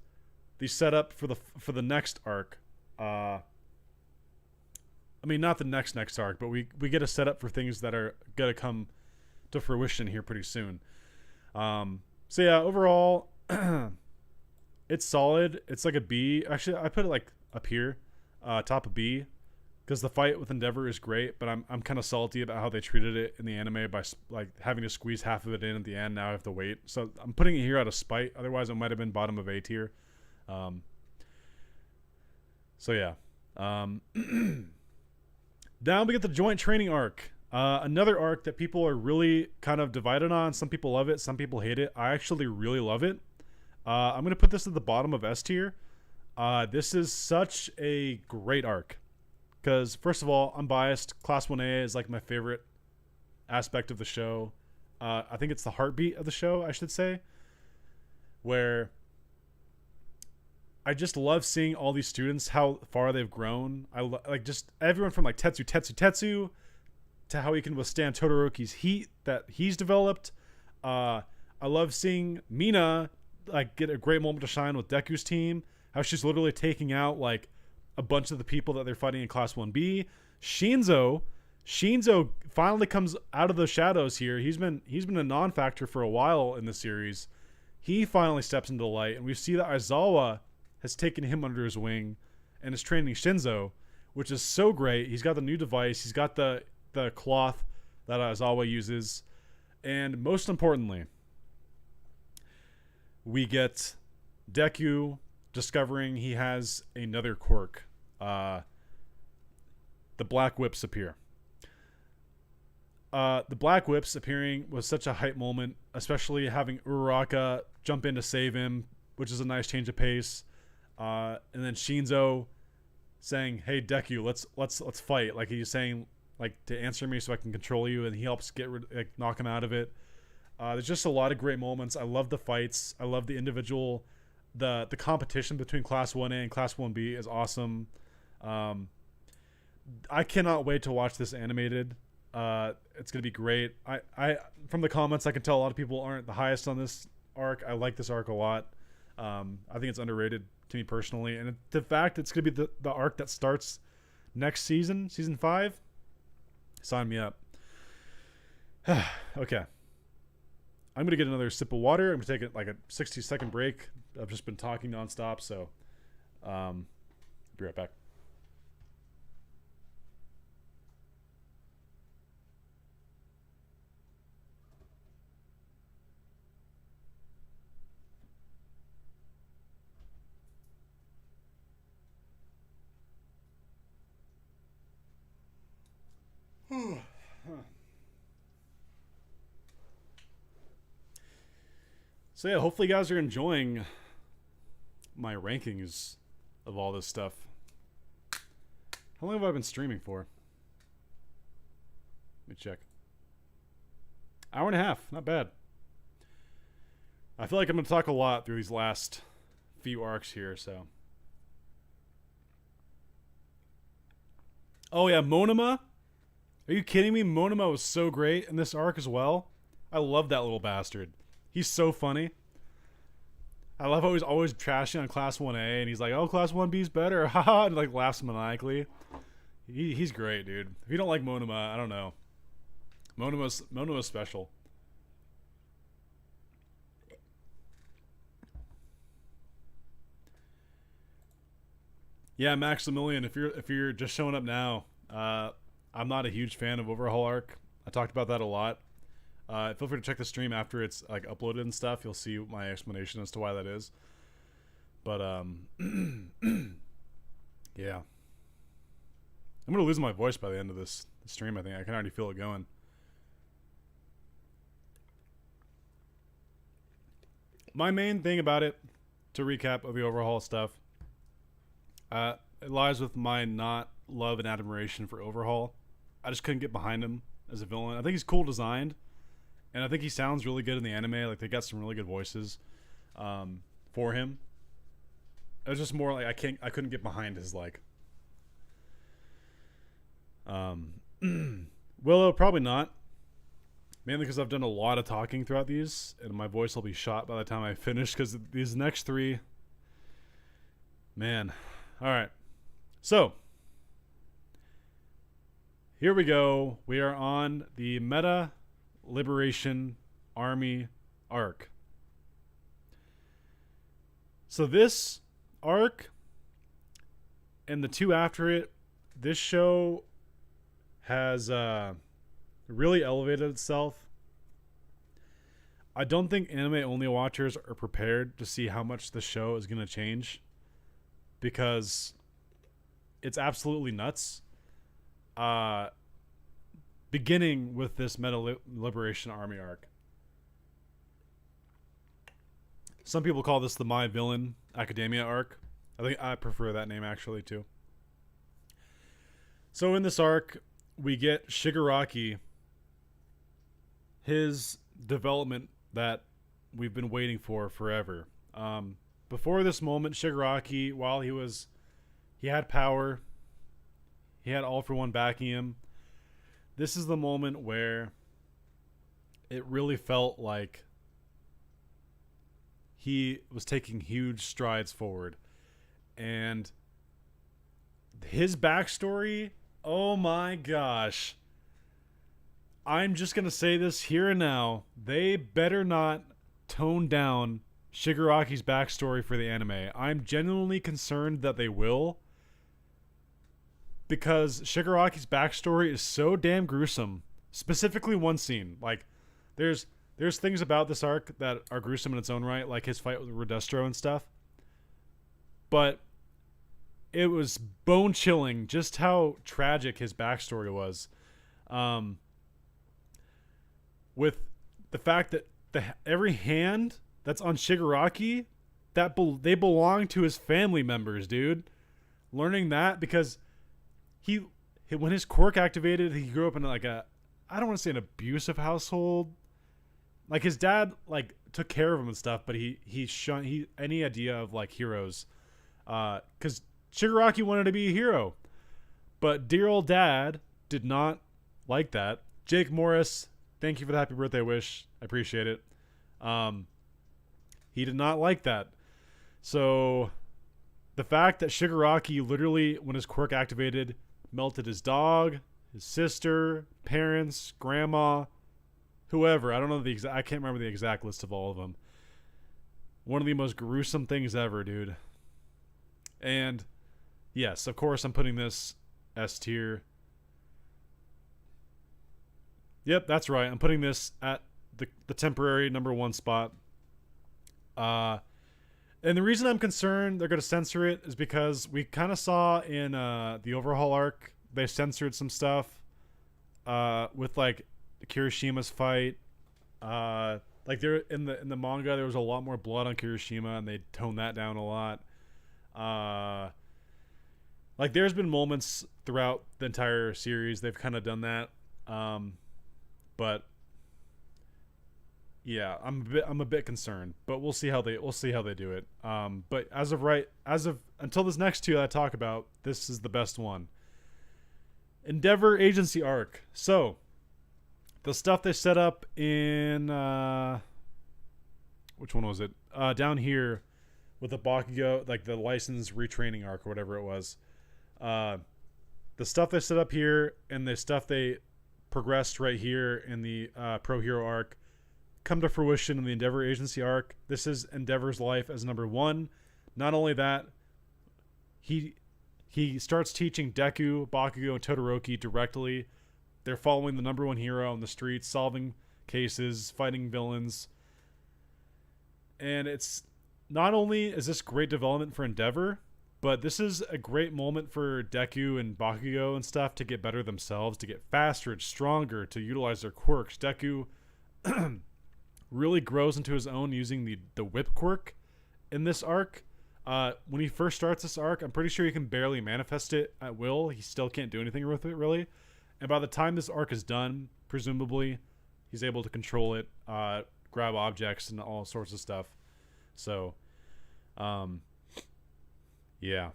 A: the setup for the next arc. I mean, not the next arc, but we get a setup for things that are going to come to fruition here pretty soon. So yeah, overall, it's solid. It's like a B. Actually, I put it up here, top of B. because the fight with Endeavor is great, but I'm kind of salty about how they treated it in the anime by like having to squeeze half of it in at the end. Now I have to wait, so I'm putting it here out of spite. Otherwise, it might have been bottom of A tier. So yeah. Now we get the joint training arc. Another arc that people are really kind of divided on. Some people love it, some people hate it. I actually really love it. I'm gonna put this at the bottom of S tier. This is such a great arc. Because, first of all, I'm biased. Class 1A is like my favorite aspect of the show. I think it's the heartbeat of the show, I should say. Where I just love seeing all these students, how far they've grown. Like just everyone from like Tetsu to how he can withstand Todoroki's heat that he's developed. I love seeing Mina like get a great moment to shine with Deku's team. How she's literally taking out like a bunch of the people that they're fighting in Class 1B. Shinzo finally comes out of the shadows here. He's been a non-factor for a while in the series. He finally steps into the light, and we see that Aizawa has taken him under his wing and is training Shinzo, which is so great. He's got the new device. He's got the cloth that Aizawa uses. And most importantly, we get Deku discovering he has another quirk. The Black Whips appear. The Black Whips appearing was such a hype moment, especially having Uraraka jump in to save him, which is a nice change of pace. And then Shinzo saying, "Hey Deku, let's fight." Like he's saying, like to answer me so I can control you, and he helps knock him out of it. There's just a lot of great moments. I love the fights. I love the individual. The competition between Class 1A and Class 1B is awesome. I cannot wait to watch this animated. It's gonna be great. I from the comments I can tell a lot of people aren't the highest on this arc. I like this arc a lot. I think it's underrated to me personally, and the fact it's gonna be the arc that starts next season 5, sign me up. Okay, I'm gonna get another sip of water. I'm gonna take like a 60-second break. I've just been talking nonstop, so be right back. So yeah, hopefully you guys are enjoying my rankings of all this stuff. How long have I been streaming for? Let me check. Hour and a half, not bad. I feel like I'm going to talk a lot through these last few arcs here, so. Oh yeah, Monoma? Are you kidding me? Monoma was so great in this arc as well. I love that little bastard. He's so funny. I love how he's always trashing on Class 1A, and he's like, "Oh, Class 1B's better," haha, and like laughs maniacally. He's great, dude. If you don't like Monoma, I don't know. Monoma's special. Yeah, Maximilian, if you're just showing up now, I'm not a huge fan of Overhaul Arc. I talked about that a lot. Feel free to check the stream after it's like uploaded and stuff. You'll see my explanation as to why that is. But yeah, I'm gonna lose my voice by the end of this stream. I think I can already feel it going. My main thing about it, to recap of the Overhaul stuff, it lies with my not love and admiration for Overhaul. I just couldn't get behind him as a villain. I think he's cool designed. And I think he sounds really good in the anime. Like, they got some really good voices for him. It was just more like I couldn't get behind his like. Willow, probably not. Mainly because I've done a lot of talking throughout these, and my voice will be shot by the time I finish. Because these next three, man. All right, so here we go. We are on the Meta Liberation Army arc. So this arc and the two after it this show has really elevated itself. I don't think anime only watchers are prepared to see how much the show is going to change, because it's absolutely nuts. Beginning with this Meta Liberation Army arc. Some people call this the My Villain Academia arc. I think I prefer that name actually too. So in this arc, we get Shigaraki, his development that we've been waiting for forever. Before this moment, Shigaraki, while he had power, he had All For One backing him. This is the moment where it really felt like he was taking huge strides forward. And his backstory, oh my gosh. I'm just going to say this here and now. They better not tone down Shigaraki's backstory for the anime. I'm genuinely concerned that they will, because Shigaraki's backstory is so damn gruesome. Specifically one scene. Like, there's things about this arc that are gruesome in its own right, like his fight with Redestro and stuff. But it was bone-chilling just how tragic his backstory was. With the fact that every hand that's on Shigaraki, they belong to his family members, dude. Learning that, because when his quirk activated, he grew up in like I don't want to say an abusive household. Like, his dad like took care of him and stuff, but he shunned any idea of like heroes, because Shigaraki wanted to be a hero, but dear old dad did not like that. Jake Morris, thank you for the happy birthday wish. I appreciate it. He did not like that. So the fact that Shigaraki literally, when his quirk activated, melted his dog, his sister, parents, grandma, whoever. I don't know I can't remember the exact list of all of them. One of the most gruesome things ever, dude. And yes, of course, I'm putting this S tier. Yep, that's right. I'm putting this at the temporary number 1 spot. And the reason I'm concerned they're going to censor it is because we kind of saw in the Overhaul arc, they censored some stuff with like Kirishima's fight. Like, there in the manga, there was a lot more blood on Kirishima, and they toned that down a lot. Like, there's been moments throughout the entire series they've kind of done that. But yeah, I'm a bit concerned, but we'll see how they do it. But as of until this next two that I talk about, this is the best one. Endeavor Agency arc. So the stuff they set up in which one was it? Down here with the Bakugo, like the license retraining arc or whatever it was. The stuff they set up here and the stuff they progressed right here in the Pro Hero arc come to fruition in the Endeavor Agency arc. This is Endeavor's life as number 1. Not only that, he starts teaching Deku, Bakugo, and Todoroki directly. They're following the number 1 hero on the streets, solving cases, fighting villains. And it's not only is this great development for Endeavor, but this is a great moment for Deku and Bakugo and stuff to get better themselves, to get faster and stronger, to utilize their quirks. Deku really grows into his own using the whip quirk in this arc. When he first starts this arc, I'm pretty sure he can barely manifest it at will. He still can't do anything with it, really. And by the time this arc is done, presumably, he's able to control it, grab objects, and all sorts of stuff. So, yeah.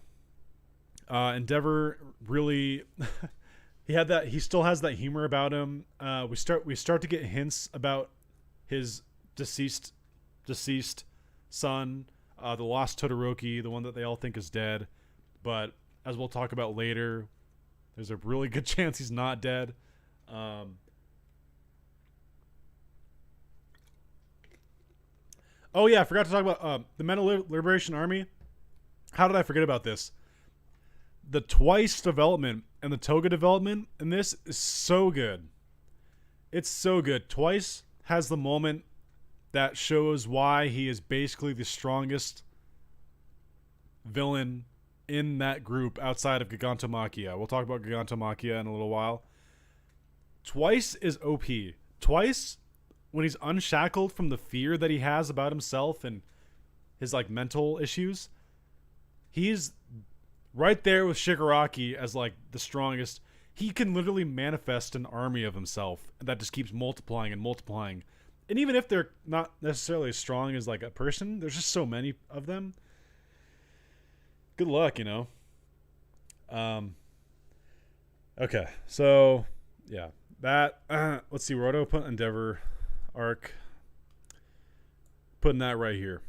A: Endeavor really... he still has that humor about him. We start to get hints about his deceased son, the lost Todoroki, the one that they all think is dead. But as we'll talk about later, there's a really good chance he's not dead. Oh yeah, I forgot to talk about the Meta Liberation Army. How did I forget about this? The Twice development and the toga development in this is so good. It's so good. Twice has the moment that shows why he is basically the strongest villain in that group outside of Gigantomachia. We'll talk about Gigantomachia in a little while. Twice is OP. Twice, when he's unshackled from the fear that he has about himself and his like mental issues, he's right there with Shigaraki as like the strongest. He can literally manifest an army of himself that just keeps multiplying and multiplying. And even if they're not necessarily as strong as like a person, there's just so many of them. Good luck, you know. Okay, so yeah, that. Let's see, where do I put Endeavor arc? Putting that right here,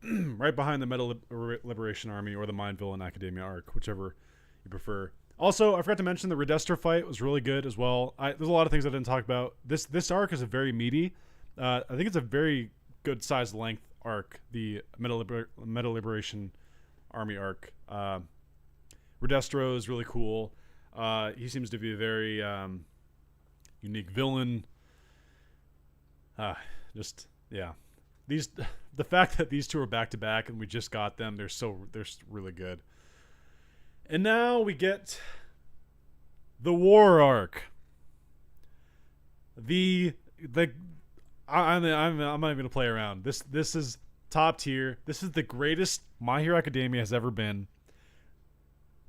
A: right behind the Metal Liberation Army or the Mind Villain Academia arc, whichever you prefer. Also, I forgot to mention the Redestor fight was really good as well. There's a lot of things I didn't talk about. This arc is a very meaty. I think it's a very good size length arc. The Metal Liberation Army arc. Redestro is really cool. He seems to be a very unique villain. Just yeah, the fact that these two are back to back and we just got them, they're really good. And now we get the war arc. I'm not even gonna play around. This is top tier. This is the greatest My Hero Academia has ever been.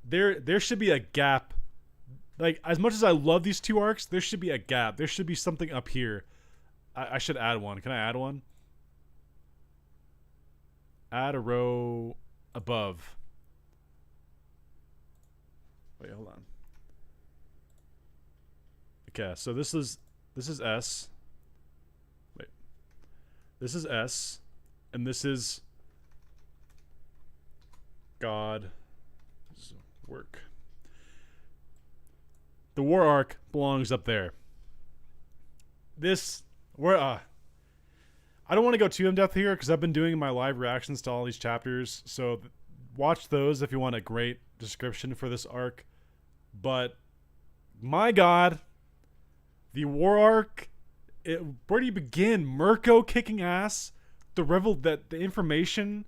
A: There should be a gap. Like, as much as I love these two arcs, there should be a gap. There should be something up here. I should add one. Can I add one? Add a row above. Wait, hold on. Okay, so this is S. Wait. This is S. And this is God. This is work. The war arc belongs up there. I don't want to go too in depth here because I've been doing my live reactions to all these chapters, so watch those if you want a great description for this arc. But my God, the war arc. Where do you begin? Mirko kicking ass. The information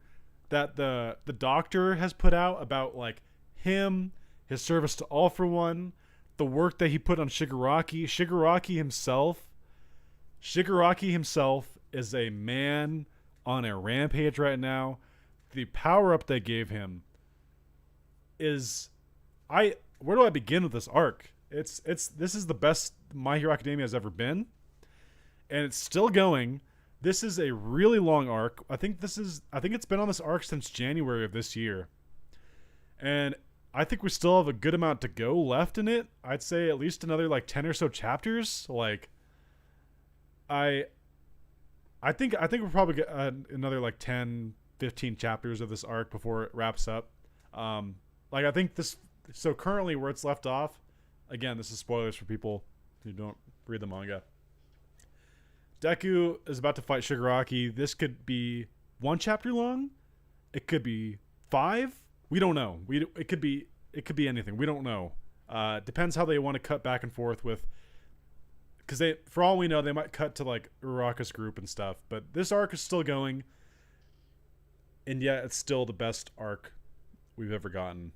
A: that the doctor has put out about like him, his service to All for One, the work that he put on Shigaraki. Shigaraki himself is a man on a rampage right now. The power up they gave him is where do I begin with this arc? This is the best My Hero Academia has ever been, and it's still going. This is a really long arc. I think it's been on this arc since January of this year. And I think we still have a good amount to go left in it. I'd say at least another like 10 or so chapters. Like I think we'll probably get another like 10, 15 chapters of this arc before it wraps up. Like I think so currently where it's left off, again, this is spoilers for people who don't read the manga. Deku is about to fight Shigaraki. This could be 1 chapter long. It could be 5. We don't know. It could be anything. We don't know. Depends how they want to cut back and forth with. Because for all we know, they might cut to like Uraraka's group and stuff. But this arc is still going, and yet it's still the best arc we've ever gotten.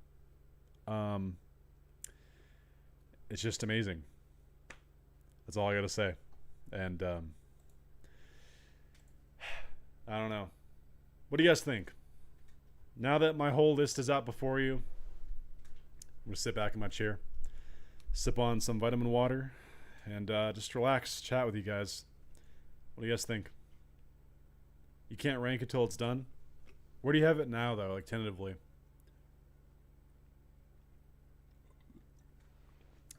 A: It's just amazing. That's all I gotta say. And I don't know. What do you guys think? Now that my whole list is out before you, I'm gonna sit back in my chair, sip on some vitamin water, and just relax, chat with you guys. What do you guys think? You can't rank until it's done? Where do you have it now, though, like tentatively?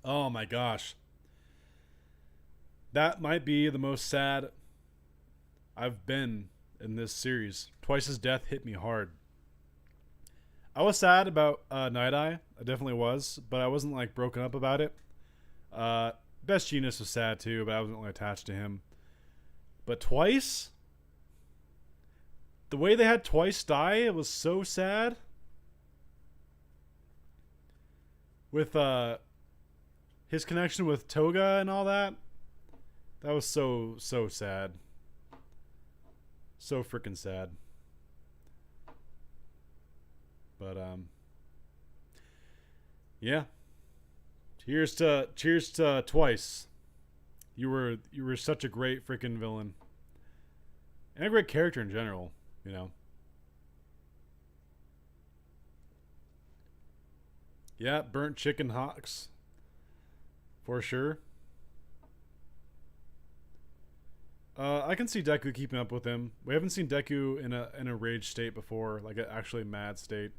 A: Oh my gosh. That might be the most sad I've been in this series. Twice's death hit me hard. I was sad about Night Eye. I definitely was, but I wasn't like broken up about it. Best Genius was sad too, but I wasn't really attached to him. But Twice, the way they had Twice die, it was so sad. With his connection with Toga and all that. That was so sad. So freaking sad. But yeah. Cheers to Twice. You were such a great freaking villain. And a great character in general, you know. Yeah, burnt chicken hawks. For sure. I can see Deku keeping up with him. We haven't seen Deku in a rage state before, like an actually mad state.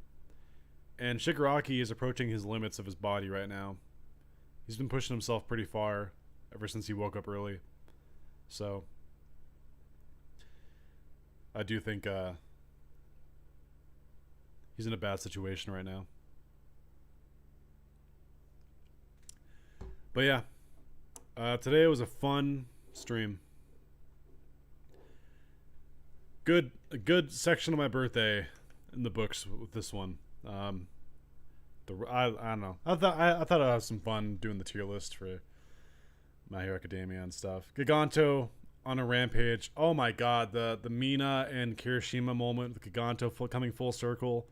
A: And Shigaraki is approaching his limits of his body right now. He's been pushing himself pretty far ever since he woke up early. So I do think he's in a bad situation right now. But yeah, today was a fun stream. A good section of my birthday in the books with this one. I don't know. I thought I had some fun doing the tier list for My Hero Academia and stuff. Giganto on a rampage. Oh my god, the Mina and Kirishima moment with Giganto coming full circle.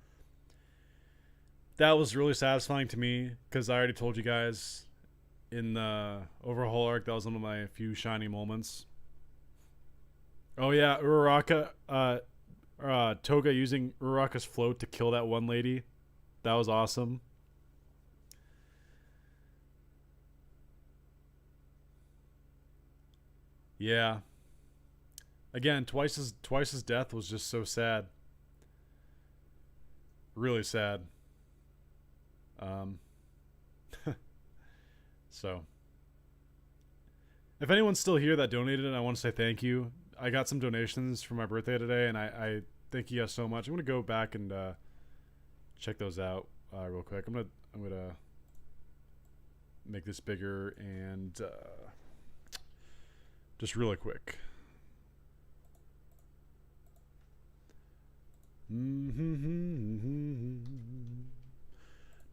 A: That was really satisfying to me because I already told you guys in the overhaul arc that was one of my few shiny moments. Oh yeah, Uraraka, Toga using Uraraka's float to kill that one lady. That was awesome. Yeah. Again, Twice's death was just so sad. Really sad. So, if anyone's still here that donated, I want to say thank you. I got some donations for my birthday today, and I thank you guys so much. I'm gonna go back and check those out real quick. I'm gonna make this bigger and just really quick.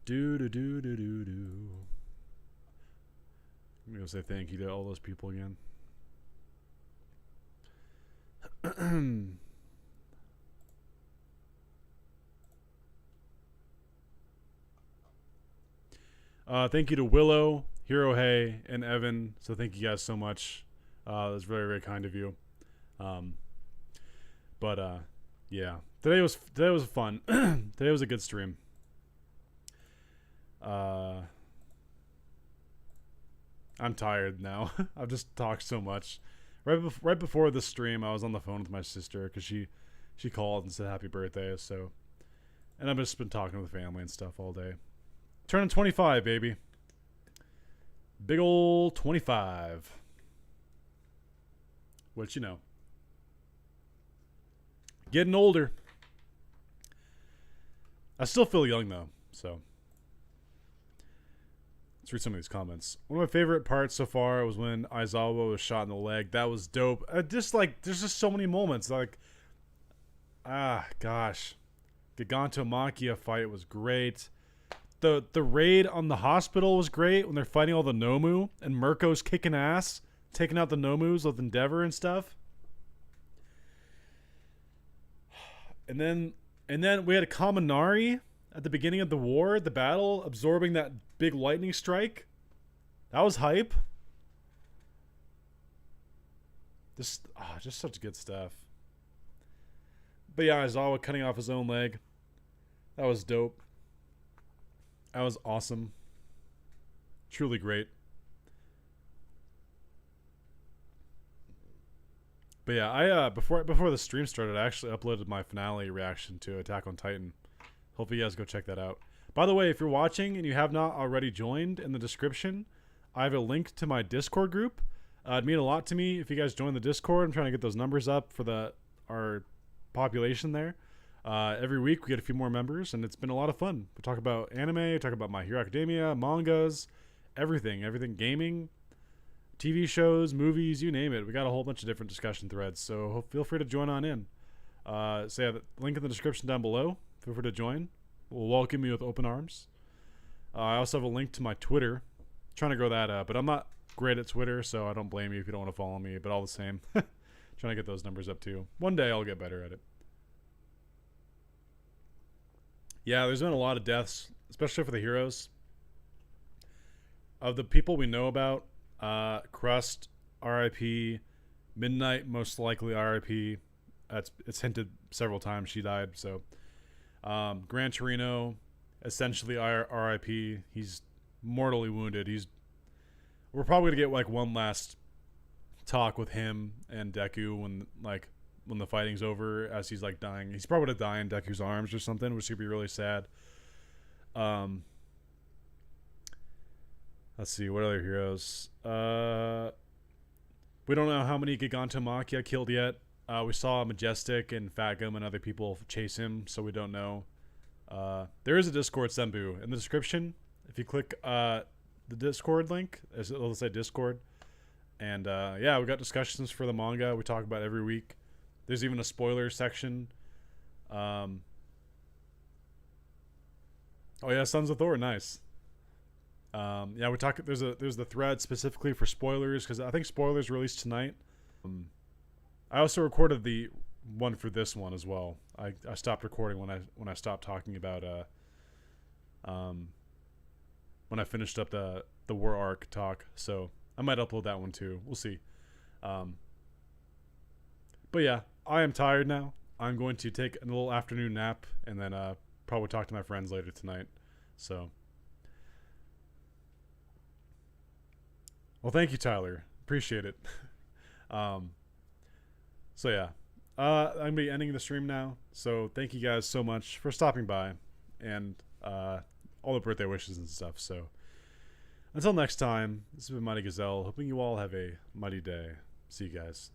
A: Do. I'm gonna say thank you to all those people again. Thank you to Willow, Hirohei, and Evan. So thank you guys so much. That's very, very kind of you. Yeah, today was fun. Today was a good stream. I'm tired now. I've just talked so much. Right before the stream, I was on the phone with my sister because she called and said happy birthday. So, and I've just been talking with the family and stuff all day. Turning 25, baby. Big old 25. Which, you know, getting older. I still feel young though, so. Let's read some of these comments. One of my favorite parts so far was when Aizawa was shot in the leg. That was dope. Just like, there's just so many moments. Like, gosh. Giganto Makia fight was great. The raid on the hospital was great when they're fighting all the Nomu and Mirko's kicking ass, taking out the Nomus with Endeavor and stuff. And then we had a Kaminari at the beginning of the war, the battle, absorbing that big lightning strike. That was hype. Just such good stuff. But yeah, Aizawa cutting off his own leg. That was dope. That was awesome. Truly great. But yeah, I before the stream started, I actually uploaded my finale reaction to Attack on Titan. Hopefully you guys go check that out. By the way, if you're watching and you have not already joined, in the description, I have a link to my Discord group. It'd mean a lot to me if you guys join the Discord. I'm trying to get those numbers up for our population there. Every week we get a few more members, and it's been a lot of fun. We talk about anime, talk about My Hero Academia, mangas, everything, gaming, TV shows, movies, you name it. We got a whole bunch of different discussion threads, so feel free to join on in. So yeah, the link in the description down below. Feel free to join. We'll welcome you with open arms. I also have a link to my Twitter. Trying to grow that up, but I'm not great at Twitter, so I don't blame you if you don't want to follow me. But all the same, trying to get those numbers up too. One day I'll get better at it. Yeah, there's been a lot of deaths, especially for the heroes. Of the people we know about, Crust, R.I.P. Midnight, most likely R.I.P. It's hinted several times she died. So, Gran Torino, essentially R.I.P. He's mortally wounded. We're probably gonna get like one last talk with him and Deku when the fighting's over, as he's like dying. He's probably gonna die in Deku's arms or something, which would be really sad. Let's see, what other heroes? We don't know how many Gigantomachia killed yet. We saw Majestic and Fatgum and other people chase him, so we don't know. There is a Discord Senbu in the description. If you click the Discord link, it'll say Discord. And yeah, we got discussions for the manga we talk about every week. There's even a spoiler section. Oh yeah, Sons of Thor, nice. Yeah, we talk. There's the thread specifically for spoilers, because I think spoilers released tonight. I also recorded the one for this one as well. I stopped recording when I stopped talking about when I finished up the War Arc talk. So I might upload that one too. We'll see. But yeah, I am tired now. I'm going to take a little afternoon nap and then probably talk to my friends later tonight. So, well, thank you, Tyler. Appreciate it. So yeah, I'm gonna be ending the stream now. So thank you guys so much for stopping by and all the birthday wishes and stuff. So until next time, this has been Mighty Gazelle. Hoping you all have a mighty day. See you guys.